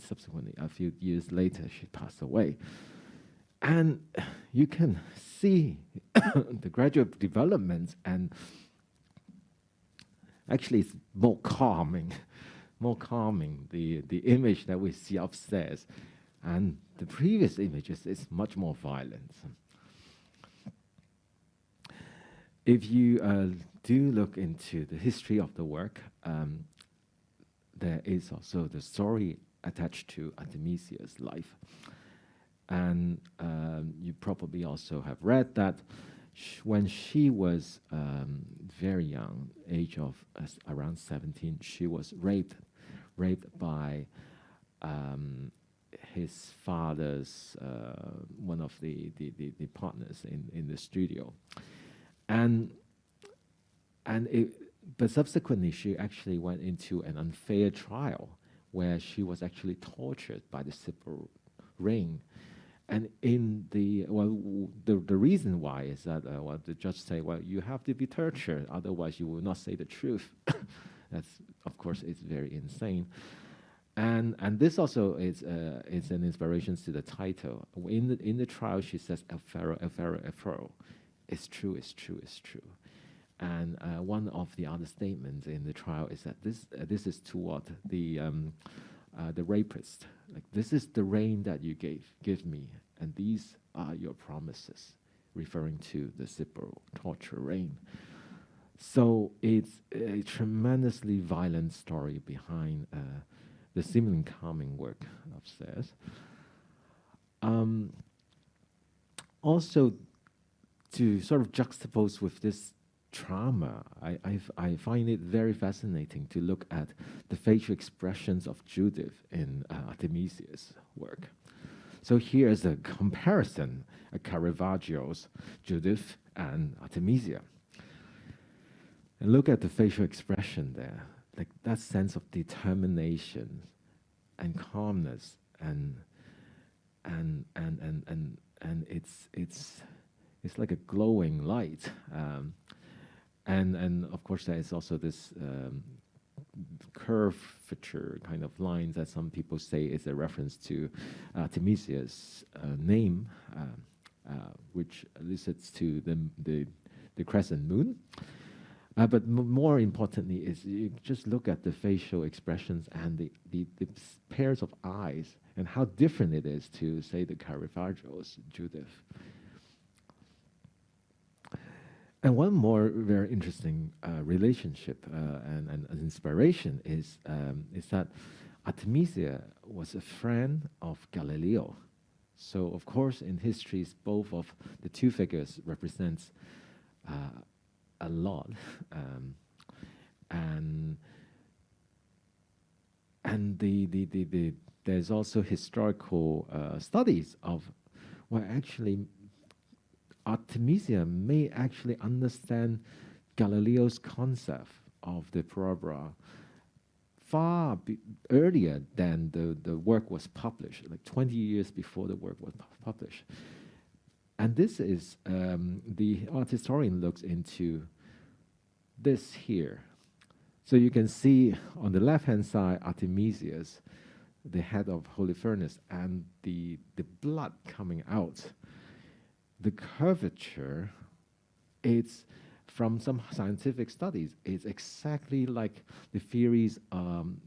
subsequently, a few years later, she passed away. And you can see the gradual development, and actually it's more calming, the image that we see upstairs. And the previous images is much more violent. If you do look into the history of the work, there is also the story attached to Artemisia's life. And you probably also have read that when she was very young, age of around 17, she was raped by his father's, one of the partners in the studio. But subsequently, she actually went into an unfair trial where she was actually tortured by the Sibyl ring. And in the reason why is that the judge say, well, you have to be tortured, otherwise you will not say the truth. That's, of course, it's very insane. And this also is an inspiration to the title. In the trial, she says, El Pharaoh, El Pharaoh, El Pharaoh. It's true, it's true, it's true. And one of the other statements in the trial is that this is toward the rapist. Like, this is the rain that you give me, and these are your promises, referring to the Sibyl torture rain. So it's a tremendously violent story behind the seemingly calming work upstairs. Also, to sort of juxtapose with this trauma, I find it very fascinating to look at the facial expressions of Judith in Artemisia's work. So here's a comparison of Caravaggio's Judith and Artemisia. And look at the facial expression there, like that sense of determination and calmness, and it's like a glowing light. And of course there is also this curvature kind of lines that some people say is a reference to Artemisia's name, which elicits to the crescent moon. But more importantly is you just look at the facial expressions and the pairs of eyes and how different it is to, say, the Caravaggio's Judith. And one more very interesting relationship and inspiration is that Artemisia was a friend of Galileo. So, of course, in histories, both of the two figures represents a lot, and there's also historical studies of where actually Artemisia may actually understand Galileo's concept of the parabola far earlier than the work was published, like 20 years before the work was published. And this is, the art historian looks into this here. So you can see on the left-hand side, Artemisius, the head of Holofernes, and the blood coming out. The curvature, it's from some scientific studies, it's exactly like the theories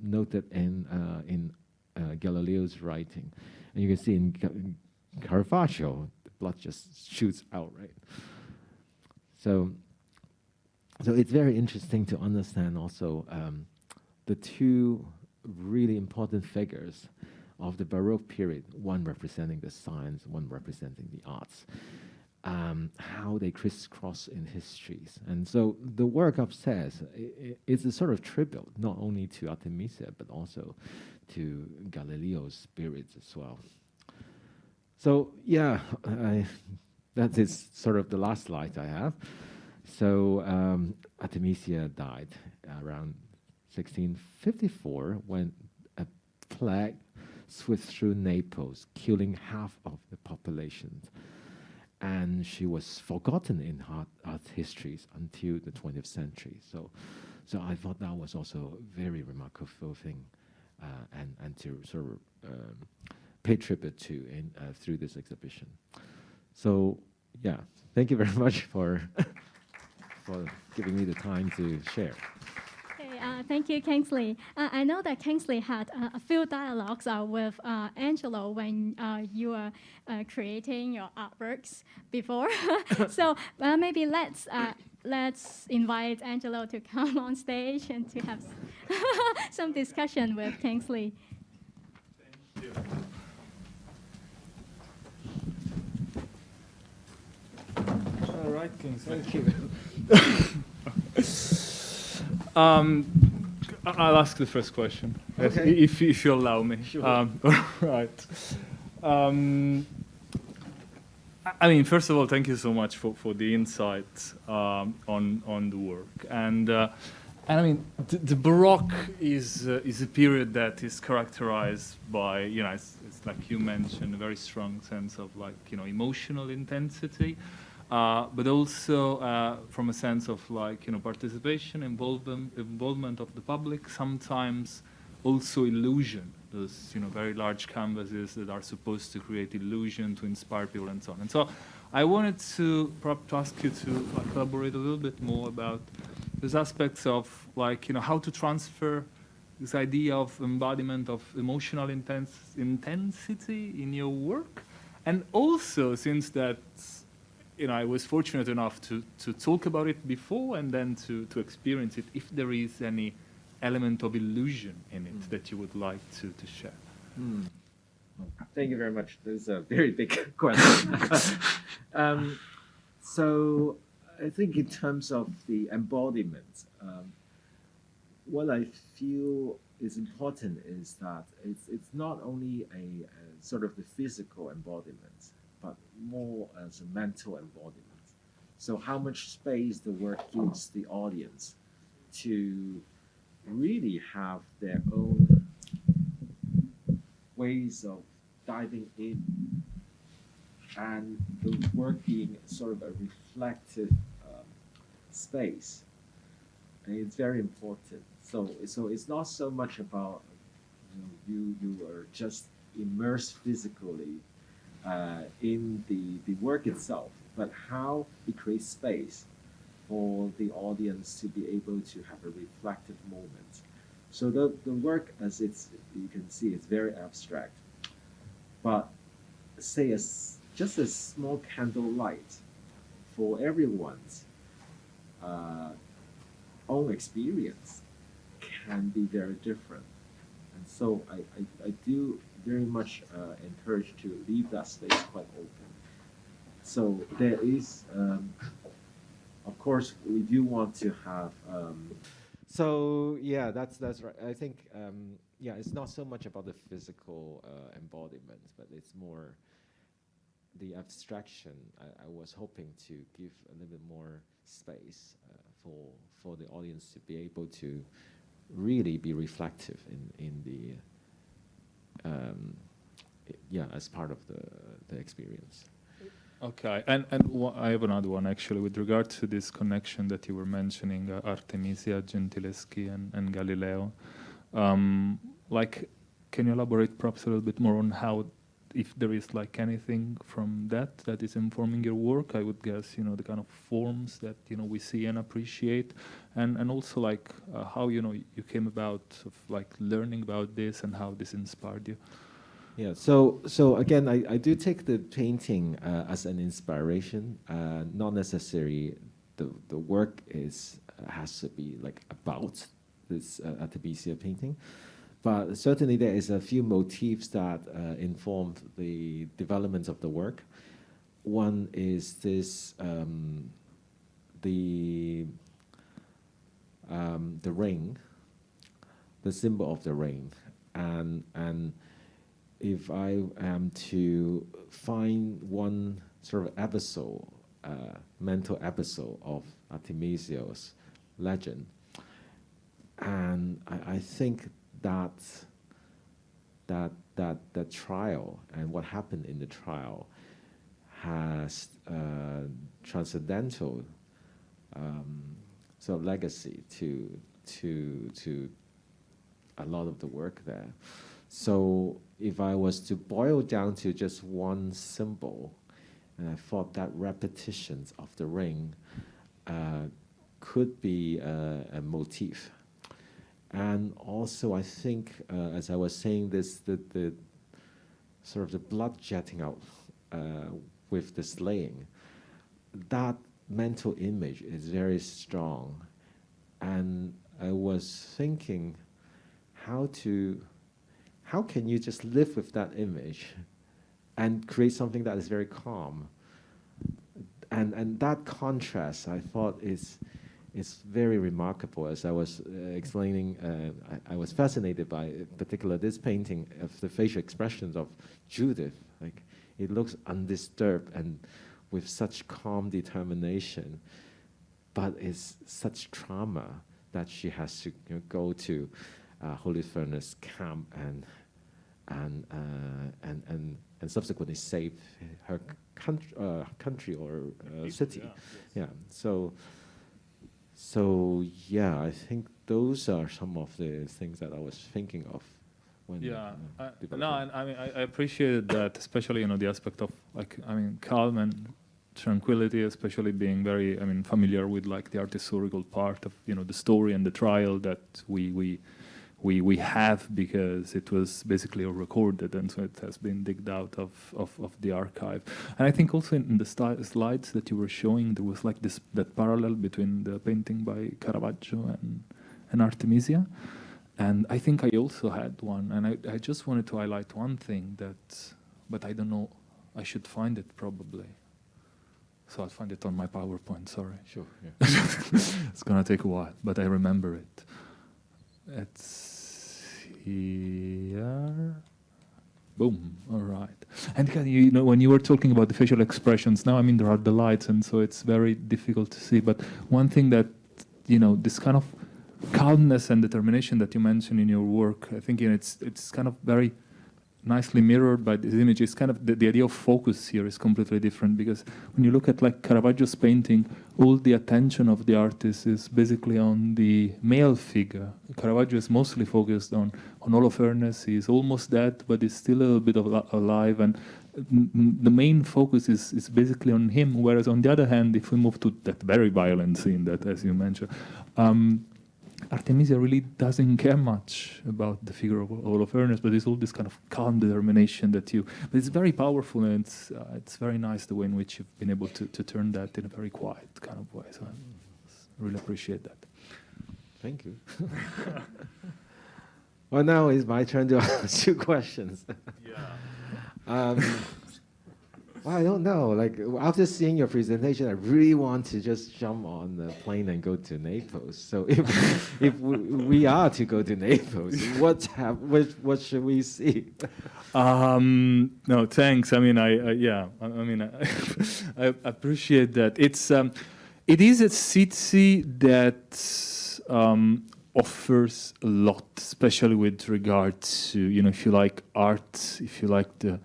noted in Galileo's writing. And you can see in Caravaggio, the blood just shoots out, right? So it's very interesting to understand also the two really important figures of the Baroque period, one representing the science, one representing the arts, how they crisscross in histories. And so the work upstairs is a sort of tribute, not only to Artemisia, but also to Galileo's spirits as well. So yeah, that is sort of the last slide I have. So Artemisia died around 1654 when a plague swept through Naples, killing half of the population. And she was forgotten in art histories until the 20th century. So I thought that was also a very remarkable thing, and to sort of pay tribute to through this exhibition. So yeah, thank you very much for giving me the time to share. Thank you, Kingsley. I know that Kingsley had a few dialogues with Angelo when you were creating your artworks before. So maybe let's invite Angelo to come on stage and to have some discussion with Kingsley. Thank you. All right, Kingsley. Thank you. I'll ask the first question, okay. if you allow me. Sure. All right. I mean, first of all, thank you so much for the insight on the work. And I mean, the Baroque is a period that is characterized by, it's like you mentioned, a very strong sense of emotional intensity. But also from a sense of participation, involvement of the public, sometimes also illusion, those very large canvases that are supposed to create illusion, to inspire people and so on. And so I wanted to perhaps ask you to elaborate a little bit more about those aspects of how to transfer this idea of embodiment of emotional intensity in your work. And also, since that I was fortunate enough to talk about it before and then to experience it, if there is any element of illusion in it that you would like to share. Thank you very much. This is a very big question. So I think in terms of the embodiment, what I feel is important is that it's not only a sort of the physical embodiment, but more as a mental embodiment. So how much space the work gives the audience to really have their own ways of diving in, and the work being sort of a reflective space. And it's very important. So it's not so much about you are just immersed physically in the work itself, but how it creates space for the audience to be able to have a reflective moment. So the work, as you can see, it's very abstract. But say just a small candle light for everyone's own experience can be very different. And so I do very much encourage to leave that space quite open. So there is, of course, we do want to have. So yeah, that's right. I think yeah, it's not so much about the physical embodiment, but it's more the abstraction. I was hoping to give a little bit more space for the audience to be able to really be reflective in the yeah, as part of the experience. Okay, and I have another one actually with regard to this connection that you were mentioning, Artemisia, Gentileschi, and Galileo. Like, can you elaborate perhaps a little bit more on how, if there is like anything from that is informing your work? I would guess, the kind of forms that, we see and appreciate, and also like how, you came about of like learning about this and how this inspired you. Yeah, so again, I do take the painting as an inspiration. Not necessarily the work has to be like about this Artemisia painting, but certainly there is a few motifs that informed the development of the work. One is this the ring, the symbol of the ring, and if I am to find one sort of episode, mental episode of Artemisia's legend, and I think that the trial and what happened in the trial has transcendental sort of legacy to a lot of the work there. So if I was to boil down to just one symbol, and I thought that repetitions of the ring could be a motif. And also I think, as I was saying this, the sort of the blood jetting out with the slaying, that mental image is very strong. And I was thinking how can you just live with that image and create something that is very calm? And that contrast, I thought, is very remarkable. As I was explaining, I was fascinated by, in particular, this painting of the facial expressions of Judith. Like, it looks undisturbed and with such calm determination, but it's such trauma that she has to go to Holy Furnace camp and subsequently save her country or city. Yeah. So yeah, I think those are some of the things that I was thinking of when. Yeah. No, and I mean I appreciated that, especially the aspect of calm and tranquility, especially being very familiar with like the art historical part of the story and the trial that we have, because it was basically recorded, and so it has been digged out of the archive. And I think also in the slides that you were showing, there was like that parallel between the painting by Caravaggio and Artemisia. And I think I also had one, and I just wanted to highlight one thing but I don't know, I should find it probably. So I'll find it on my PowerPoint, sorry. Sure, yeah. It's gonna take a while, but I remember it. It's here. Boom. All right. And when you were talking about the facial expressions, now there are the lights, and so it's very difficult to see. But one thing that this kind of calmness and determination that you mention in your work, I think it's kind of very nicely mirrored by this image. It's kind of the idea of focus here is completely different, because when you look at like Caravaggio's painting, all the attention of the artist is basically on the male figure. Caravaggio is mostly focused on Holofernes. He's almost dead, but he's still a little bit alive, and the main focus is basically on him. Whereas on the other hand, if we move to that very violent scene that, as you mentioned, Artemisia really doesn't care much about the figure of Holofernes, but it's all this kind of calm determination that you. But it's very powerful, and it's very nice the way in which you've been able to turn that in a very quiet kind of way. So I really appreciate that. Thank you. Well, now it's my turn to ask you questions. Yeah. Well, I don't know. Like, after seeing your presentation, I really want to just jump on the plane and go to Naples. So if we are to go to Naples, what should we see? No, thanks. I mean, I appreciate that. It is a city that offers a lot, especially with regard to, if you like art, if you like the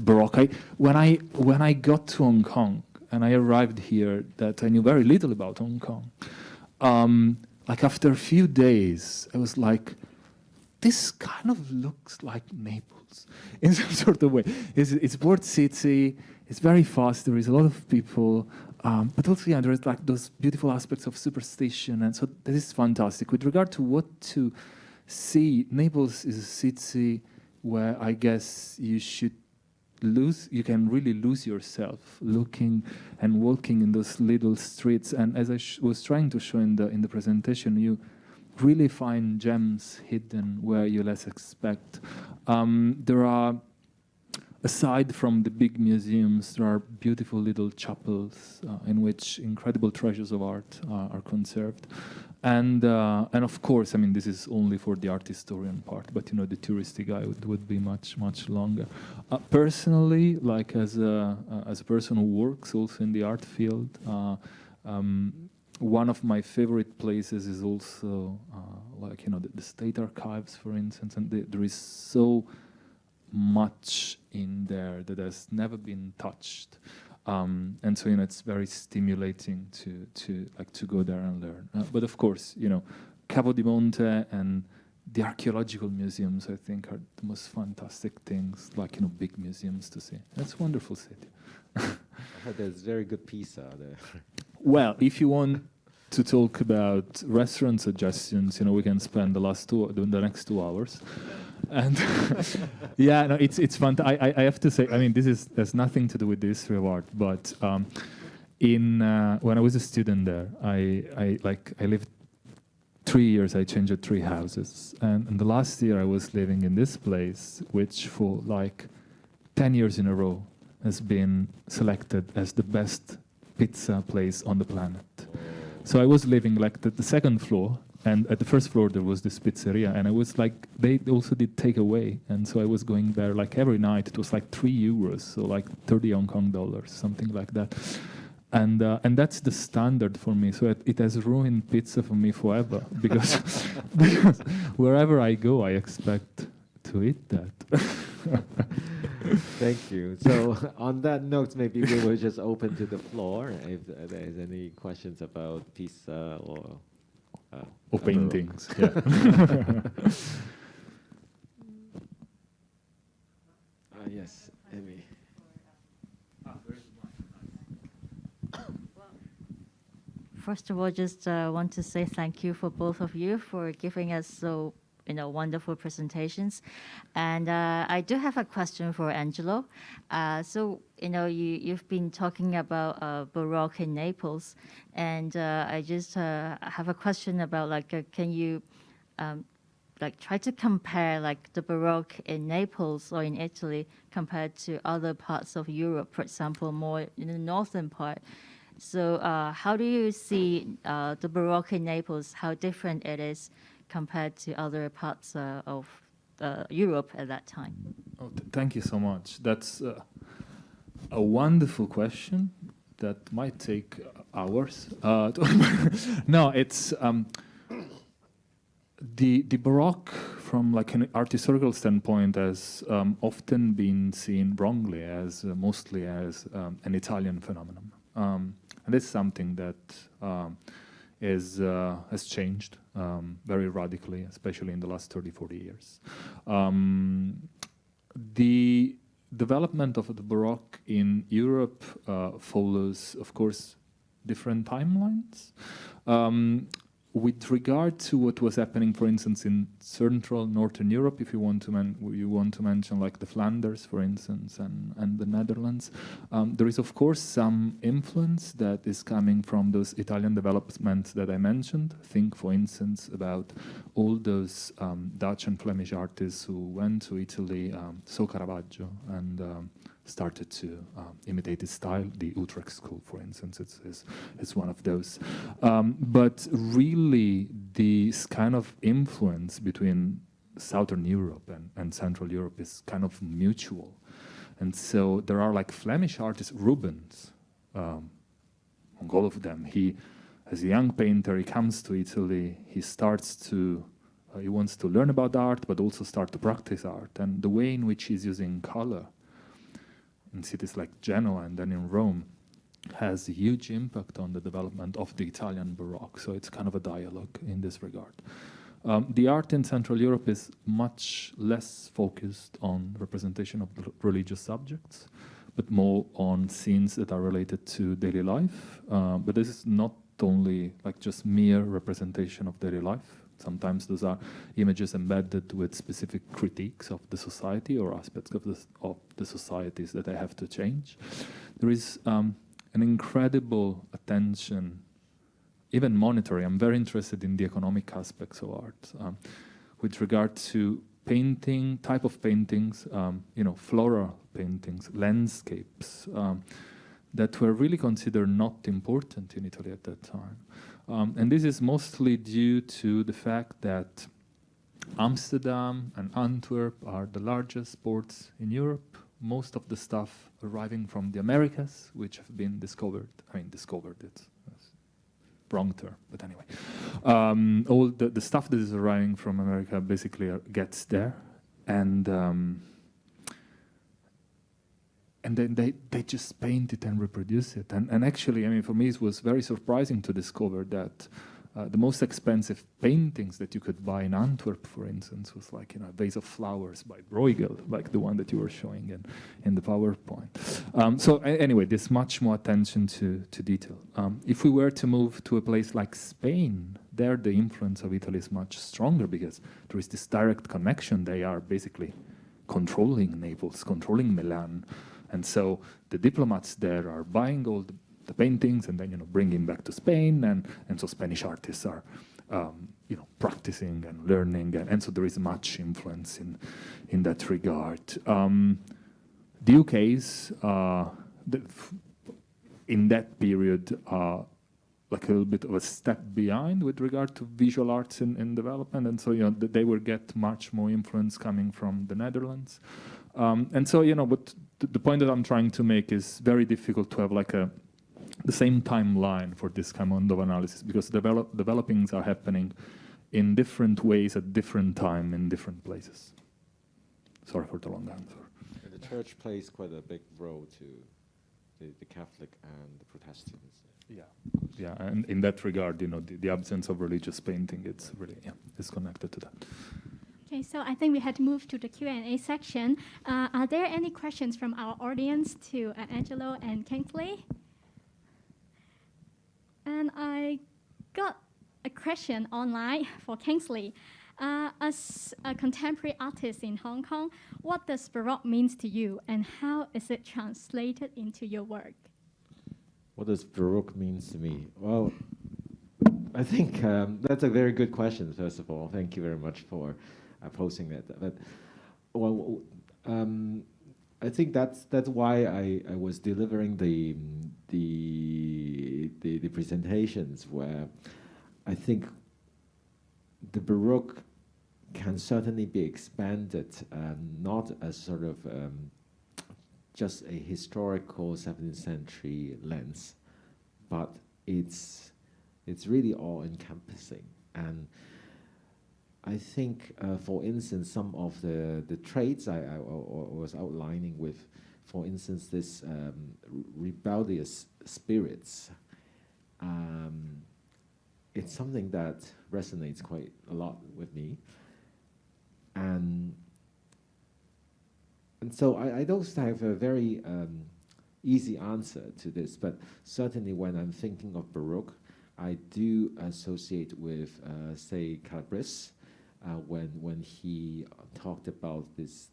Baroque. When I got to Hong Kong and I arrived here, that I knew very little about Hong Kong. Like after a few days, I was like, this kind of looks like Naples in some sort of way. It's a port city. It's very fast. There is a lot of people. But also, yeah, there's like those beautiful aspects of superstition, and so this is fantastic. With regard to what to see, Naples is a city where I guess you can really lose yourself looking and walking in those little streets. And as I was trying to show in the presentation, you really find gems hidden where you less expect. There are, aside from the big museums, there are beautiful little chapels in which incredible treasures of art are conserved. And of course, I mean, this is only for the art historian part, but the touristy guy would be much longer. Personally, like as a person who works also in the art field, one of my favorite places is also like the State Archives, for instance, and there is so much in there that has never been touched. And so it's very stimulating to go there and learn. But of course, Capodimonte and the archaeological museums, I think, are the most fantastic things, like big museums to see. That's a wonderful city. I heard there's very good pizza there. Well, if you want to talk about restaurant suggestions, we can spend the next 2 hours. And yeah, no, it's fun. I have to say, I mean, there's nothing to do with the history of art, but when I was a student there, I lived 3 years. I changed 3 houses, and in the last year I was living in this place, which for like 10 years in a row has been selected as the best pizza place on the planet. So I was living like the second floor. And at the first floor, there was this pizzeria, and I was like, they also did takeaway, and so I was going there like every night. It was like €3, so like 30 Hong Kong dollars, something like that. And that's the standard for me. So it has ruined pizza for me forever, because wherever I go, I expect to eat that. Thank you. So on that note, maybe we will just open to the floor if there's any questions about pizza or paintings. Yeah. Yes, Amy. First of all, just want to say thank you for both of you for giving us so wonderful presentations. And I do have a question for Angelo. So you've been talking about Baroque in Naples, and I just have a question about can you try to compare the Baroque in Naples or in Italy compared to other parts of Europe, for example, more in the northern part. So how do you see the Baroque in Naples, how different it is compared to other parts of Europe at that time? Oh, thank you so much. That's a wonderful question that might take hours. No, it's The Baroque, from like an art historical standpoint, has often been seen wrongly as mostly as an Italian phenomenon, and this is something that has changed very radically, especially in the last 30-40 years. The development of the Baroque in Europe follows, of course, different timelines. With regard to what was happening, for instance, in Central Northern Europe, if you want to mention like the Flanders, for instance, and the Netherlands, there is of course some influence that is coming from those Italian developments that I mentioned. Think, for instance, about all those Dutch and Flemish artists who went to Italy, saw Caravaggio, and started to imitate his style. The Utrecht School, for instance, it's one of those. But really, this kind of influence between Southern Europe and Central Europe is kind of mutual. And so there are like Flemish artists, Rubens, among all of them. He, as a young painter, he comes to Italy, he starts to, he wants to learn about art, but also start to practice art. And the way in which he's using color in cities like Genoa and then in Rome has a huge impact on the development of the Italian Baroque. So it's kind of a dialogue in this regard. The art in Central Europe is much less focused on representation of the religious subjects, but more on scenes that are related to daily life. But this is not only like just mere representation of daily life. Sometimes those are images embedded with specific critiques of the society or aspects of the societies that they have to change. There is an incredible attention, even monetary. I'm very interested in the economic aspects of art with regard to painting, type of paintings, floral paintings, landscapes that were really considered not important in Italy at that time. And this is mostly due to the fact that Amsterdam and Antwerp are the largest ports in Europe. Most of the stuff arriving from the Americas, which have been discovered, it's wrong term, but anyway. All the stuff that is arriving from America basically gets there. And then they just paint it and reproduce it. And actually, for me, it was very surprising to discover that the most expensive paintings that you could buy in Antwerp, for instance, was like a vase of flowers by Bruegel, like the one that you were showing in the PowerPoint. So anyway, there's much more attention to detail. If we were to move to a place like Spain, there the influence of Italy is much stronger because there is this direct connection. They are basically controlling Naples, controlling Milan. And so the diplomats there are buying all the paintings and then bringing back to Spain, and so Spanish artists are practicing and learning, and so there is much influence in that regard. The UK's in that period like a little bit of a step behind with regard to visual arts in development, and so they will get much more influence coming from the Netherlands. And so but the point that I'm trying to make is very difficult to have like the same timeline for this kind of analysis, because developings are happening in different ways at different time in different places. Sorry for the long answer. And the church plays quite a big role to the Catholic and the Protestants. Yeah, and in that regard, the absence of religious painting, it's really it's connected to that. Okay, so I think we had to move to the Q&A section. Are there any questions from our audience to Angelo and Kingsley? And I got a question online for Kingsley. As a contemporary artist in Hong Kong, what does Baroque mean to you, and how is it translated into your work? What does Baroque mean to me? Well, I think that's a very good question, first of all. Thank you very much for posing that. But, well, I think that's why I was delivering the presentations, where I think the Baroque can certainly be expanded, not as sort of just a historical 17th century lens, but it's really all encompassing. And I think, for instance, some of the traits I was outlining with, for instance, this rebellious spirits. It's something that resonates quite a lot with me, and so I don't have a very easy answer to this, but certainly when I'm thinking of Baroque, I do associate with, say, Calabres, when he talked about this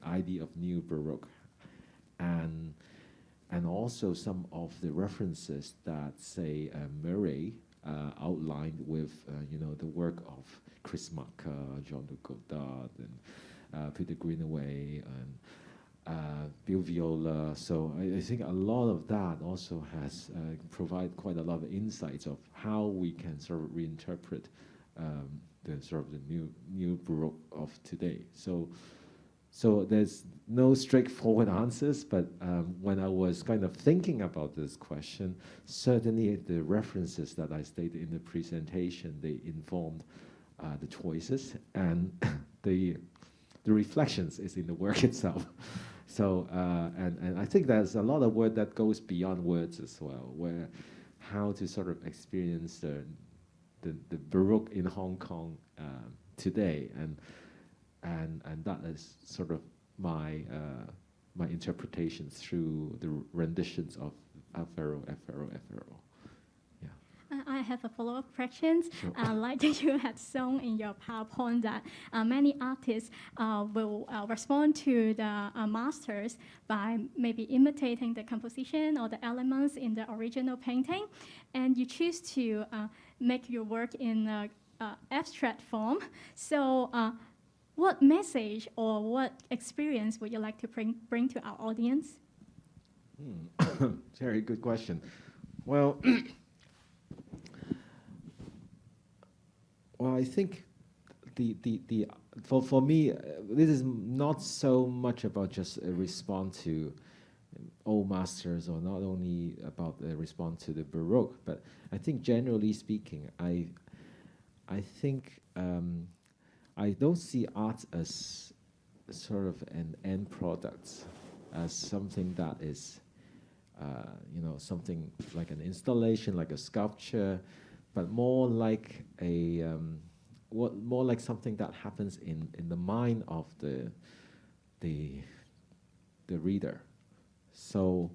idea of new Baroque, and also some of the references that, say, Murray outlined with, the work of Chris Marker, Jean-Luc Godard, and Peter Greenaway, and Bill Viola. So I think a lot of that also has provide quite a lot of insights of how we can sort of reinterpret the sort of the new Baroque of today. So there's no straightforward answers, but when I was kind of thinking about this question, certainly the references that I stated in the presentation, they informed the choices, and the reflections is in the work itself. So and I think there's a lot of work that goes beyond words as well, where how to sort of experience the Baroque in Hong Kong today, and that is sort of my my interpretations through the renditions of Alfaro. Yeah. I have a follow-up question. Sure. Like you had shown in your PowerPoint that many artists will respond to the masters by maybe imitating the composition or the elements in the original painting, and you choose to make your work in abstract form. So what message or what experience would you like to bring to our audience? Very good question. Well, I think for me, this is not so much about just a response to old masters, or not only about a response to the Baroque, but I think generally speaking, I think I don't see art as sort of an end product, as something that is, something like an installation, like a sculpture, but more like more like something that happens in the mind of the reader. So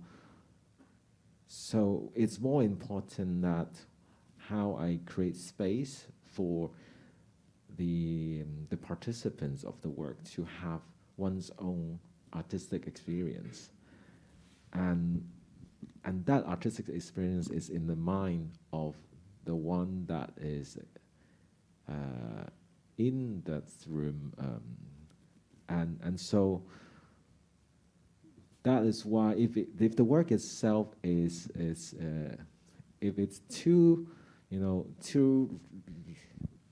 it's more important that how I create space for the participants of the work to have one's own artistic experience, and that artistic experience is in the mind of the one that is in that room, and so that is why if the work itself is if it's too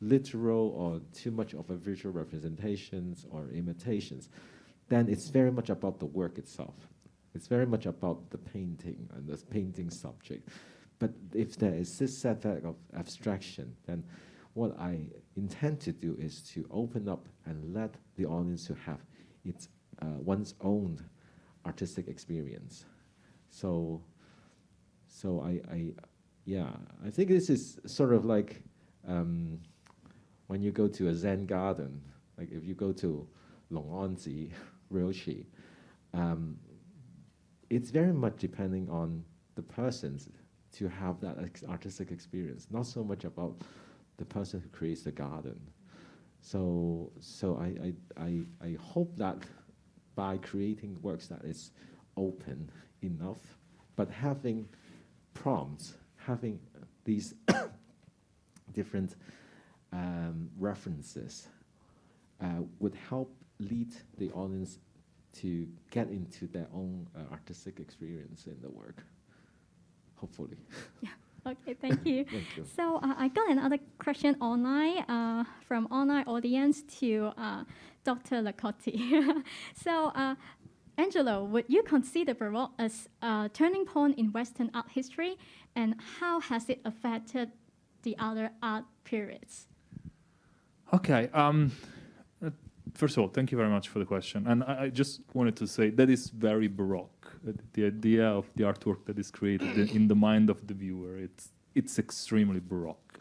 literal or too much of a visual representations or imitations, then it's very much about the work itself. It's very much about the painting and the painting subject. But if there is this setback of abstraction, then what I intend to do is to open up and let the audience to have its one's own artistic experience. So I think this is sort of like when you go to a Zen garden, like if you go to Long'anzi, Ryoshi, it's very much depending on the persons to have that artistic experience, not so much about the person who creates the garden. So I hope that by creating works that is open enough, but having prompts, having these different references would help lead the audience to get into their own artistic experience in the work, hopefully. Yeah. Okay, thank you. Thank you. So I got another question online from online audience to Dr. Lo Conte. So Angelo, would you consider Baroque as a turning point in Western art history, and how has it affected the other art periods? Okay. First of all, thank you very much for the question. And I just wanted to say that is very Baroque. The idea of the artwork that is created in the mind of the viewer, it's extremely Baroque.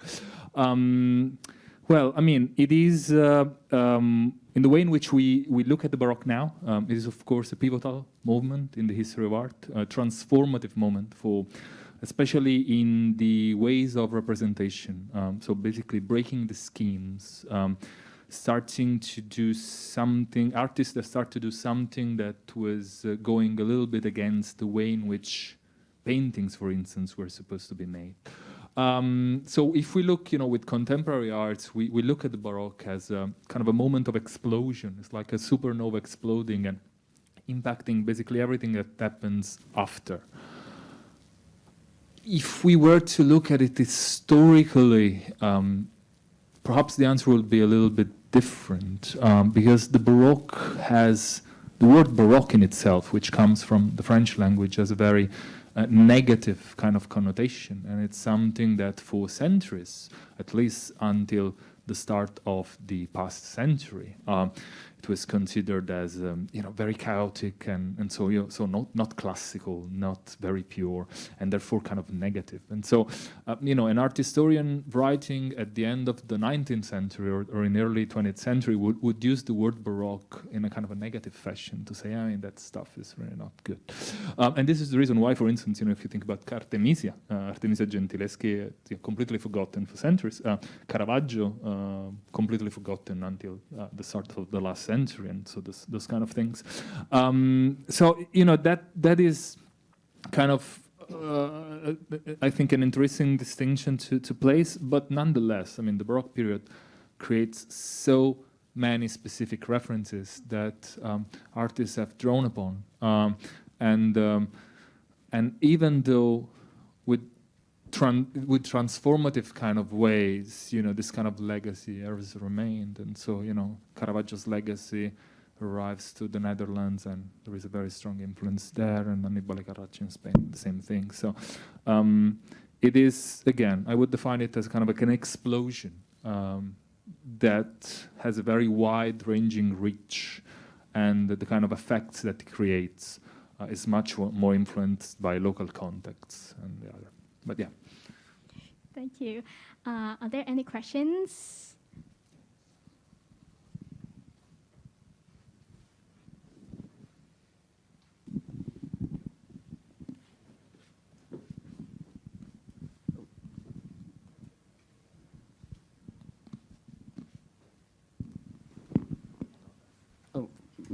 Well, I mean, it is, in the way in which we look at the Baroque now, it is, of course, a pivotal moment in the history of art, a transformative moment for, especially in the ways of representation. So basically breaking the schemes, starting to do something, artists that start to do something that was going a little bit against the way in which paintings, for instance, were supposed to be made. So if we look, with contemporary arts, we look at the Baroque as a kind of a moment of explosion. It's like a supernova exploding and impacting basically everything that happens after. If we were to look at it historically, perhaps the answer will be a little bit different, because the Baroque has, the word Baroque in itself, which comes from the French language, has a very negative kind of connotation, and it's something that for centuries, at least until the start of the past century, it was considered as very chaotic and so not classical, not very pure, and therefore kind of negative. And so an art historian writing at the end of the 19th century or in early 20th century would use the word Baroque in a kind of a negative fashion to say, that stuff is really not good. And this is the reason why, for instance, if you think about Artemisia Gentileschi, completely forgotten for centuries, Caravaggio, completely forgotten until the start of the last century, and so those kind of things. That is kind of I think an interesting distinction to place, but nonetheless, I mean, the Baroque period creates so many specific references that artists have drawn upon, and even though with transformative kind of ways, this kind of legacy has remained. And so, Caravaggio's legacy arrives to the Netherlands, and there is a very strong influence there, and Annibale Carracci in Spain, the same thing. So it is, again, I would define it as kind of like an explosion that has a very wide-ranging reach, and the kind of effects that it creates is much more influenced by local contexts and the other. But yeah. Thank you. Are there any questions?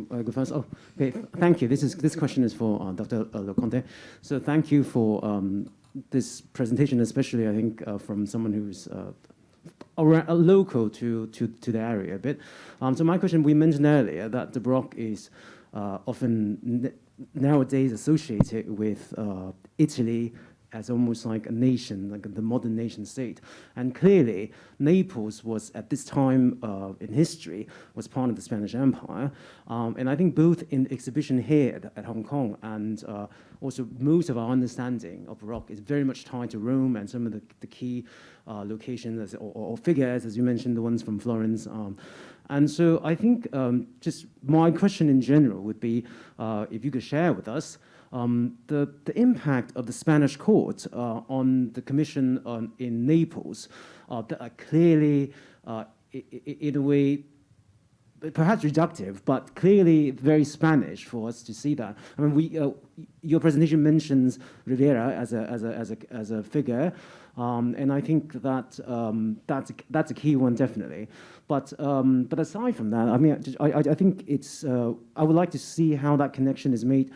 Go first. Oh, okay. Thank you. This question is for Dr. Lo Conte. So thank you for this presentation, especially I think from someone who's local to the area a bit. So my question: we mentioned earlier that the Baroque is often nowadays associated with Italy as almost like a nation, like the modern nation state. And clearly, Naples was, at this time in history, was part of the Spanish Empire. And I think both in the exhibition here at Hong Kong and also most of our understanding of Baroque is very much tied to Rome and some of the key locations or figures, as you mentioned, the ones from Florence. And so I think just my question in general would be if you could share with us the impact of the Spanish court on the commission in Naples that are clearly, in a way, perhaps reductive, but clearly very Spanish for us to see that. I mean, your presentation mentions Rivera as a figure, and I think that that's a key one definitely. But aside from that, I mean, I think it's. I would like to see how that connection is made.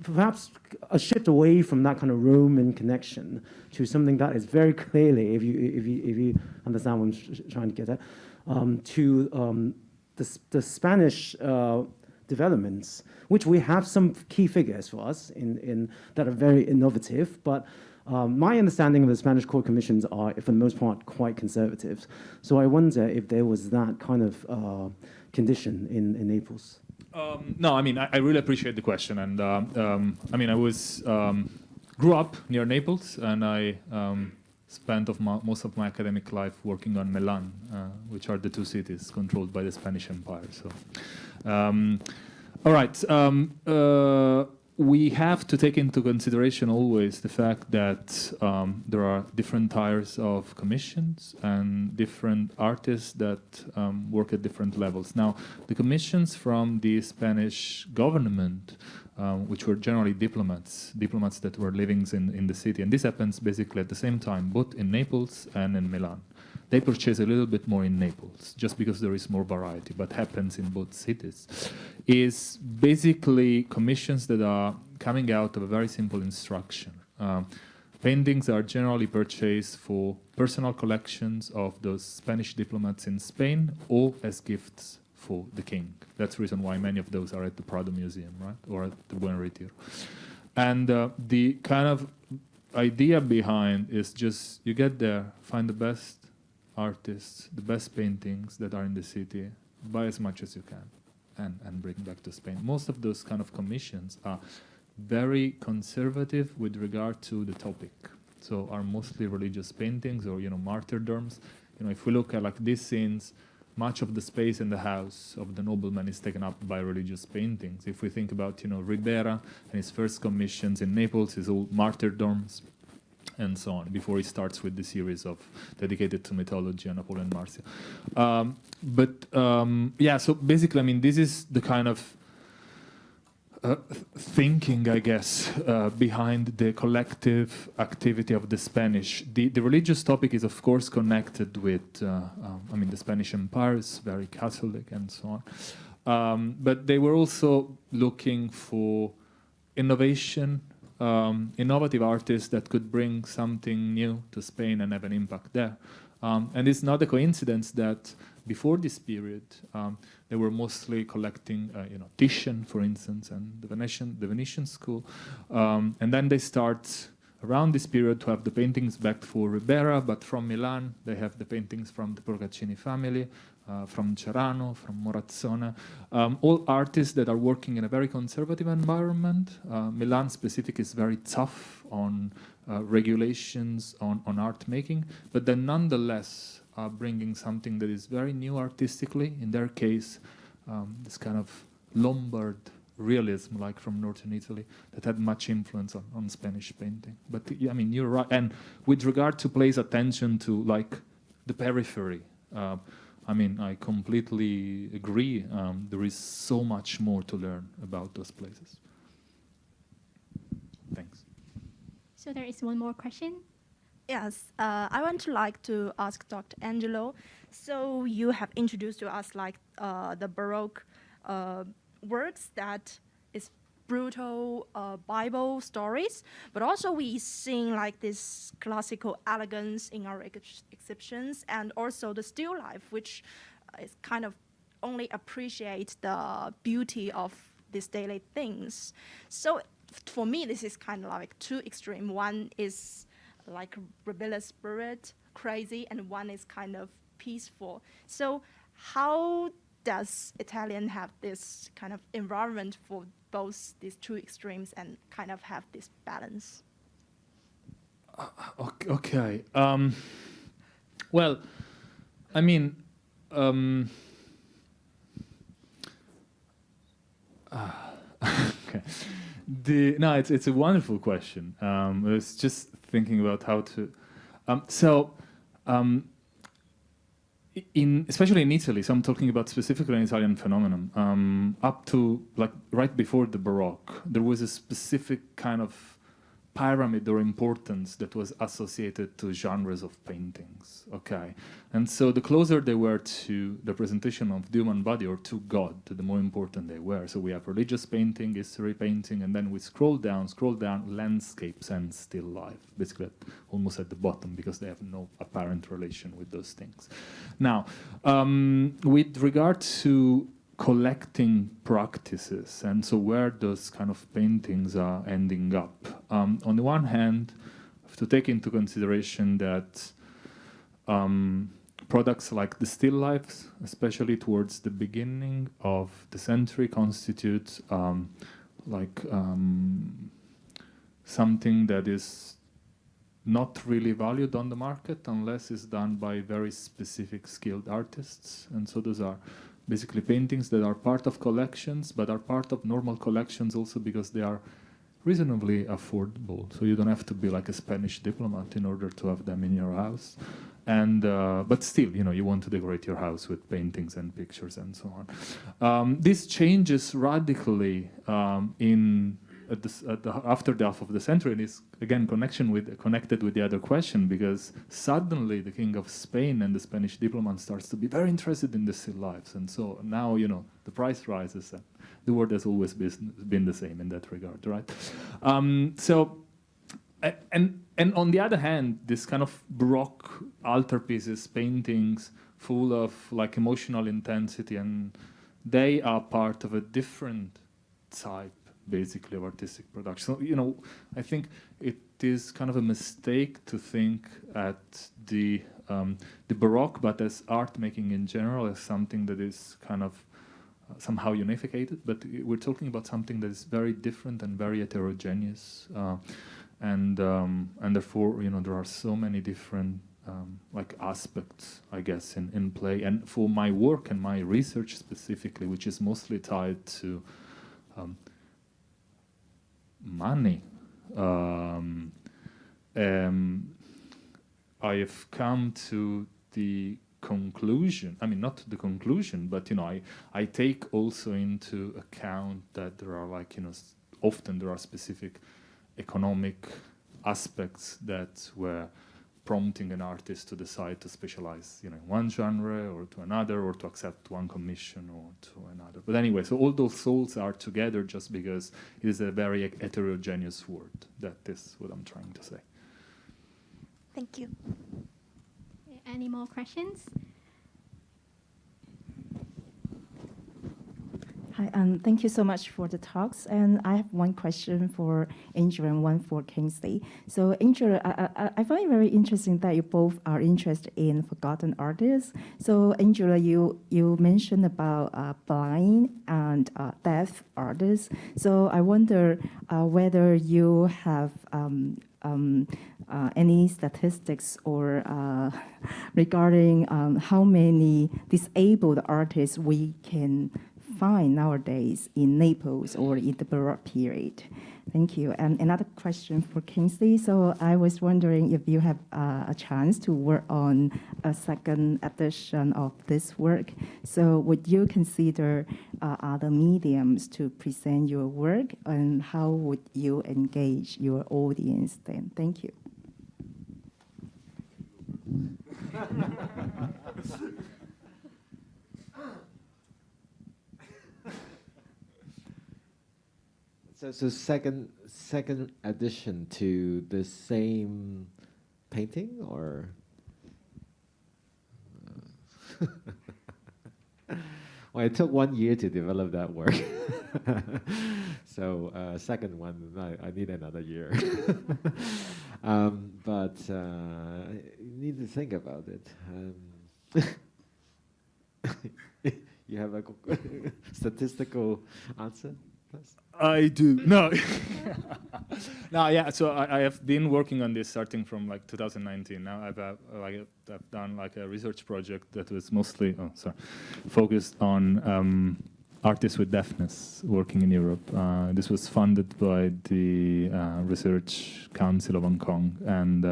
Perhaps a shift away from that kind of Roman connection to something that is very clearly, if you understand what I'm trying to get at, to the Spanish developments, which we have some key figures for us in that are very innovative, but my understanding of the Spanish court commissions are, for the most part, quite conservative. So I wonder if there was that kind of condition in Naples. No, I mean, I really appreciate the question. And I mean, I grew up near Naples, and I spent most of my academic life working on Milan, which are the two cities controlled by the Spanish Empire. So, all right. We have to take into consideration always the fact that there are different tiers of commissions and different artists that work at different levels. Now, the commissions from the Spanish government, which were generally diplomats that were living in the city, and this happens basically at the same time, both in Naples and in Milan. They purchase a little bit more in Naples, just because there is more variety, but happens in both cities, is basically commissions that are coming out of a very simple instruction. Paintings are generally purchased for personal collections of those Spanish diplomats in Spain or as gifts for the king. That's the reason why many of those are at the Prado Museum, right, or at the Buen Retiro. And the kind of idea behind is just you get there, find the best artists, the best paintings that are in the city, buy as much as you can, and bring back to Spain. Most of those kind of commissions are very conservative with regard to the topic. So are mostly religious paintings or, martyrdoms. If we look at like these scenes, much of the space in the house of the nobleman is taken up by religious paintings. If we think about, Rivera and his first commissions in Naples, is all martyrdoms and so on, before he starts with the series of dedicated to mythology and Apollon Marcia. So basically, this is the kind of thinking, I guess, behind the collective activity of the Spanish. The religious topic is, of course, connected with, the Spanish Empire is very Catholic and so on. But they were also looking for innovation, innovative artists that could bring something new to Spain and have an impact there. And it's not a coincidence that before this period, they were mostly collecting, Titian, for instance, and the Venetian school. And then they start around this period to have the paintings back for Ribera, but from Milan, they have the paintings from the Procaccini family, from Cerano, from Morazzone, all artists that are working in a very conservative environment. Milan specific is very tough on regulations on art making, but then nonetheless are bringing something that is very new artistically. In their case, this kind of Lombard realism, like from northern Italy, that had much influence on Spanish painting. But you're right. And with regard to place attention to like the periphery, I completely agree. There is so much more to learn about those places. Thanks. So there is one more question. Yes, I want to ask Dr. Angelo. So you have introduced to us the Baroque works that is brutal Bible stories, but also we sing this classical elegance in our exhibitions, and also the still life, which is kind of only appreciate the beauty of these daily things. So for me, this is kind of like two extreme. One is like rebellious spirit, crazy, and one is kind of peaceful. So how does Italian have this kind of environment for both these two extremes and kind of have this balance? Okay. Okay. It's a wonderful question. I was just thinking about how to. Especially in Italy, so I'm talking about specifically an Italian phenomenon. Up to right before the Baroque, there was a specific kind of pyramid or importance that was associated to genres of paintings. Okay, and so the closer they were to the presentation of the human body or to God, the more important they were. So we have religious painting, history painting, and then we scroll down, landscapes and still life, basically almost at the bottom, because they have no apparent relation with those things. Now, with regard to collecting practices, and so where those kind of paintings are ending up. On the one hand, I have to take into consideration that products like the still lifes, especially towards the beginning of the century, constitute something that is not really valued on the market unless it's done by very specific skilled artists. And so those are basically paintings that are part of collections, but are part of normal collections also because they are reasonably affordable. So you don't have to be like a Spanish diplomat in order to have them in your house. And but still, you want to decorate your house with paintings and pictures and so on. This changes radically after the half of the century, and is again connected with the other question, because suddenly the King of Spain and the Spanish diplomat starts to be very interested in the still lives, and so now the price rises. And the world has always been the same in that regard, right? And on the other hand, this kind of Baroque altarpieces, paintings full of like emotional intensity, and they are part of a different type, basically, of artistic production. So, I think it is kind of a mistake to think at the Baroque, but as art making in general, as something that is kind of somehow unified. But we're talking about something that is very different and very heterogeneous. And therefore, there are so many different like aspects, I guess, in play. And for my work and my research specifically, which is mostly tied to money, I have come to the conclusion, not the conclusion, but I take also into account that there are often there are specific economic aspects that were prompting an artist to decide to specialize in one genre or to another, or to accept one commission or to another. But anyway, so all those souls are together just because it is a very heterogeneous world. That is what I'm trying to say. Thank you. Any more questions? Hi, thank you so much for the talks. And I have one question for Angelo and one for Kingsley. So Angelo, I find it very interesting that you both are interested in forgotten artists. So Angelo, you mentioned about blind and deaf artists. So I wonder whether you have any statistics or regarding how many disabled artists we can find nowadays in Naples or in the Baroque period. Thank you. And another question for Kingsley. So I was wondering if you have a chance to work on a second edition of this work. So would you consider other mediums to present your work, and how would you engage your audience then? Thank you. So second addition to the same painting, or well, it took 1 year to develop that work. So second one, I need another year. But you need to think about it. You have a statistical answer? I do. No. No, yeah, so I have been working on this starting from 2019. Now I've done a research project that was mostly focused on artists with deafness working in Europe. This was funded by the Research Council of Hong Kong, and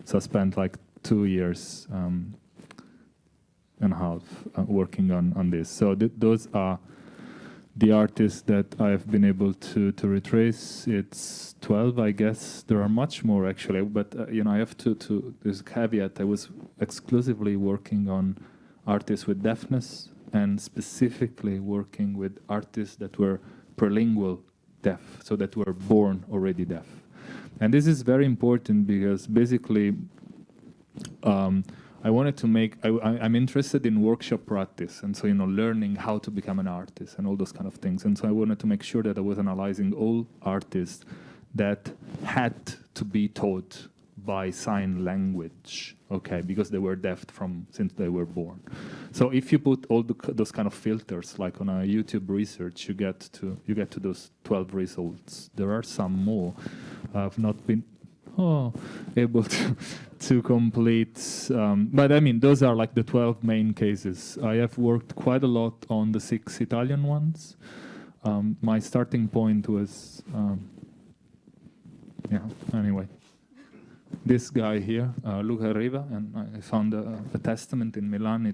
so I spent 2 years and a half working on this. So those are the artists that I've been able to retrace. It's 12, I guess. There are much more, actually. But, I have to there's a caveat. I was exclusively working on artists with deafness, and specifically working with artists that were perlingual deaf, so that were born already deaf. And this is very important because basically I wanted to make, I'm interested in workshop practice, and so, learning how to become an artist and all those kind of things. And so I wanted to make sure that I was analyzing all artists that had to be taught by sign language, okay, because they were deaf since they were born. So if you put all those kind of filters, like on a YouTube research, you get to those 12 results. There are some more. I've not been able to complete. But I mean, those are like the 12 main cases. I have worked quite a lot on the 6 Italian ones. My starting point was, anyway. This guy here, Luca Riva, and I found a testament in Milan.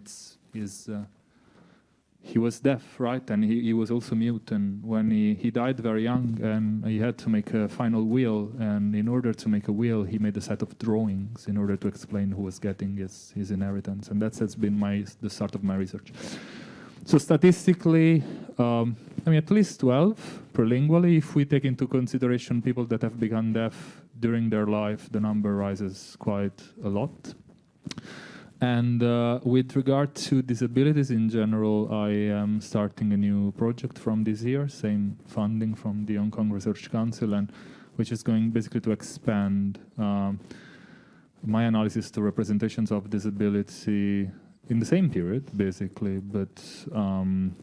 He was deaf, right? And he was also mute. And when he died very young, and he had to make a final will. And in order to make a will, he made a set of drawings in order to explain who was getting his inheritance. And that has been the start of my research. So statistically, at least 12 perlingually. If we take into consideration people that have become deaf during their life, the number rises quite a lot. And with regard to disabilities in general, I am starting a new project from this year, same funding from the Hong Kong Research Council, and which is going basically to expand my analysis to representations of disability in the same period, basically, but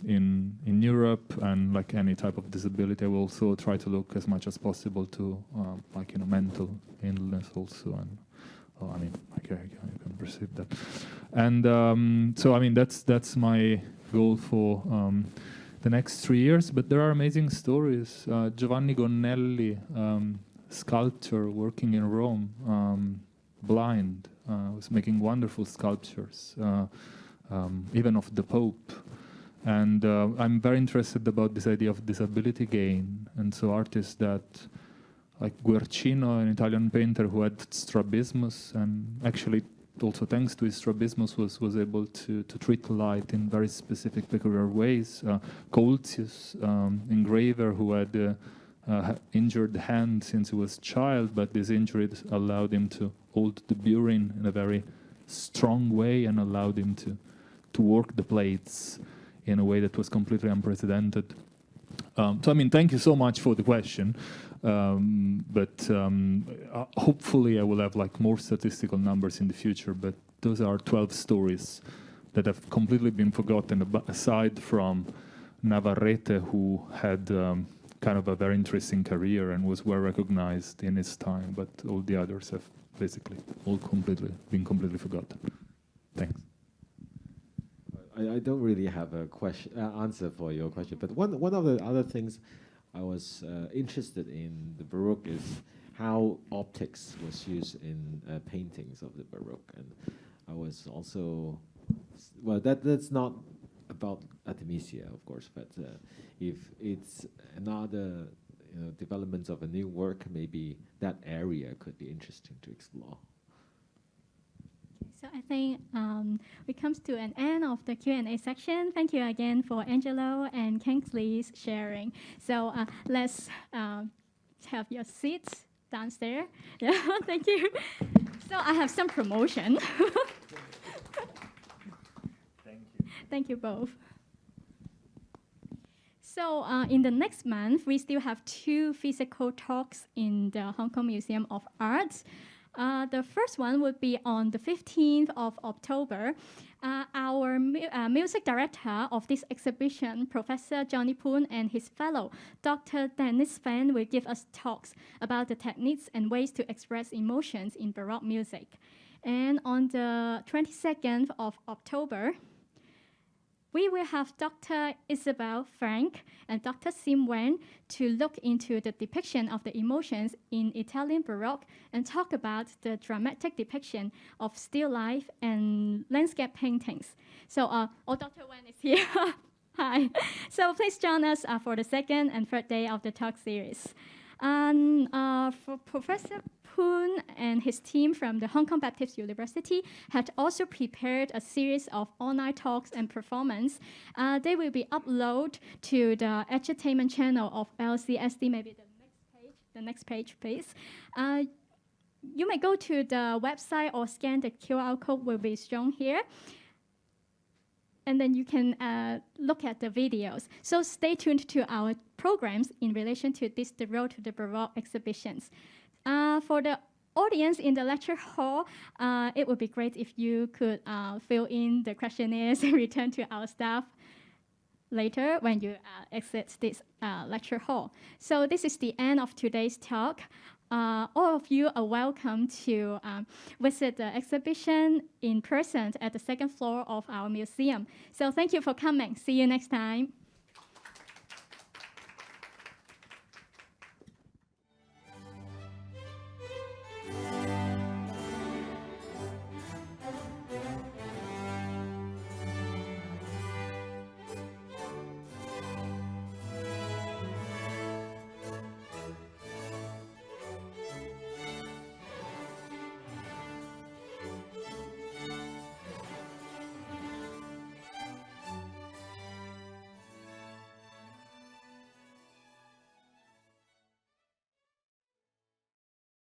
in Europe, and like any type of disability, I will also try to look as much as possible to mental illness also, and I can perceive that. And that's my goal for the next 3 years. But there are amazing stories. Giovanni Gonnelli, sculptor working in Rome, blind, was making wonderful sculptures, even of the Pope. And I'm very interested about this idea of disability gain. And so artists that, like Guercino, an Italian painter who had strabismus, and actually also thanks to his strabismus was able to treat light in very specific, peculiar ways. Colzius, engraver who had injured hand since he was a child, but this injury allowed him to hold the burin in a very strong way and allowed him to work the plates in a way that was completely unprecedented. Thank you so much for the question. Hopefully I will have more statistical numbers in the future, but those are 12 stories that have completely been forgotten, aside from Navarrete, who had kind of a very interesting career and was well recognized in his time, but all the others have basically all been completely forgotten. Thanks. I don't really have a answer for your question, but one of the other things I was interested in the Baroque is how optics was used in paintings of the Baroque, and I was also, that's not about Artemisia, of course, but if it's another development of a new work, maybe that area could be interesting to explore. So I think we come to an end of the Q&A section. Thank you again for Angelo and Kingsley's sharing. So let's have your seats downstairs. Yeah, thank you. So I have some promotion. Thank you. Thank you both. So in the next month, we still have 2 physical talks in the Hong Kong Museum of Arts. The first one would be on the 15th of October. Our music director of this exhibition, Professor Johnny Poon, and his fellow, Dr. Dennis Fan, will give us talks about the techniques and ways to express emotions in Baroque music. And on the 22nd of October, we will have Dr. Isabel Frank and Dr. Sim Wen to look into the depiction of the emotions in Italian Baroque and talk about the dramatic depiction of still life and landscape paintings. So, Dr. Wen is here. Hi. So please join us for the second and third day of the talk series. And for Professor Poon and his team from the Hong Kong Baptist University had also prepared a series of online talks and performance. They will be uploaded to the entertainment channel of LCSD. Maybe the next page, please. You may go to the website or scan the QR code will be shown here. And then you can look at the videos. So stay tuned to our programs in relation to this The Road to the Baroque exhibitions. For the audience in the lecture hall, it would be great if you could fill in the questionnaires and return to our staff later when you exit this lecture hall. So this is the end of today's talk. all of you are welcome to visit the exhibition in person at the second floor of our museum. So thank you for coming. See you next time.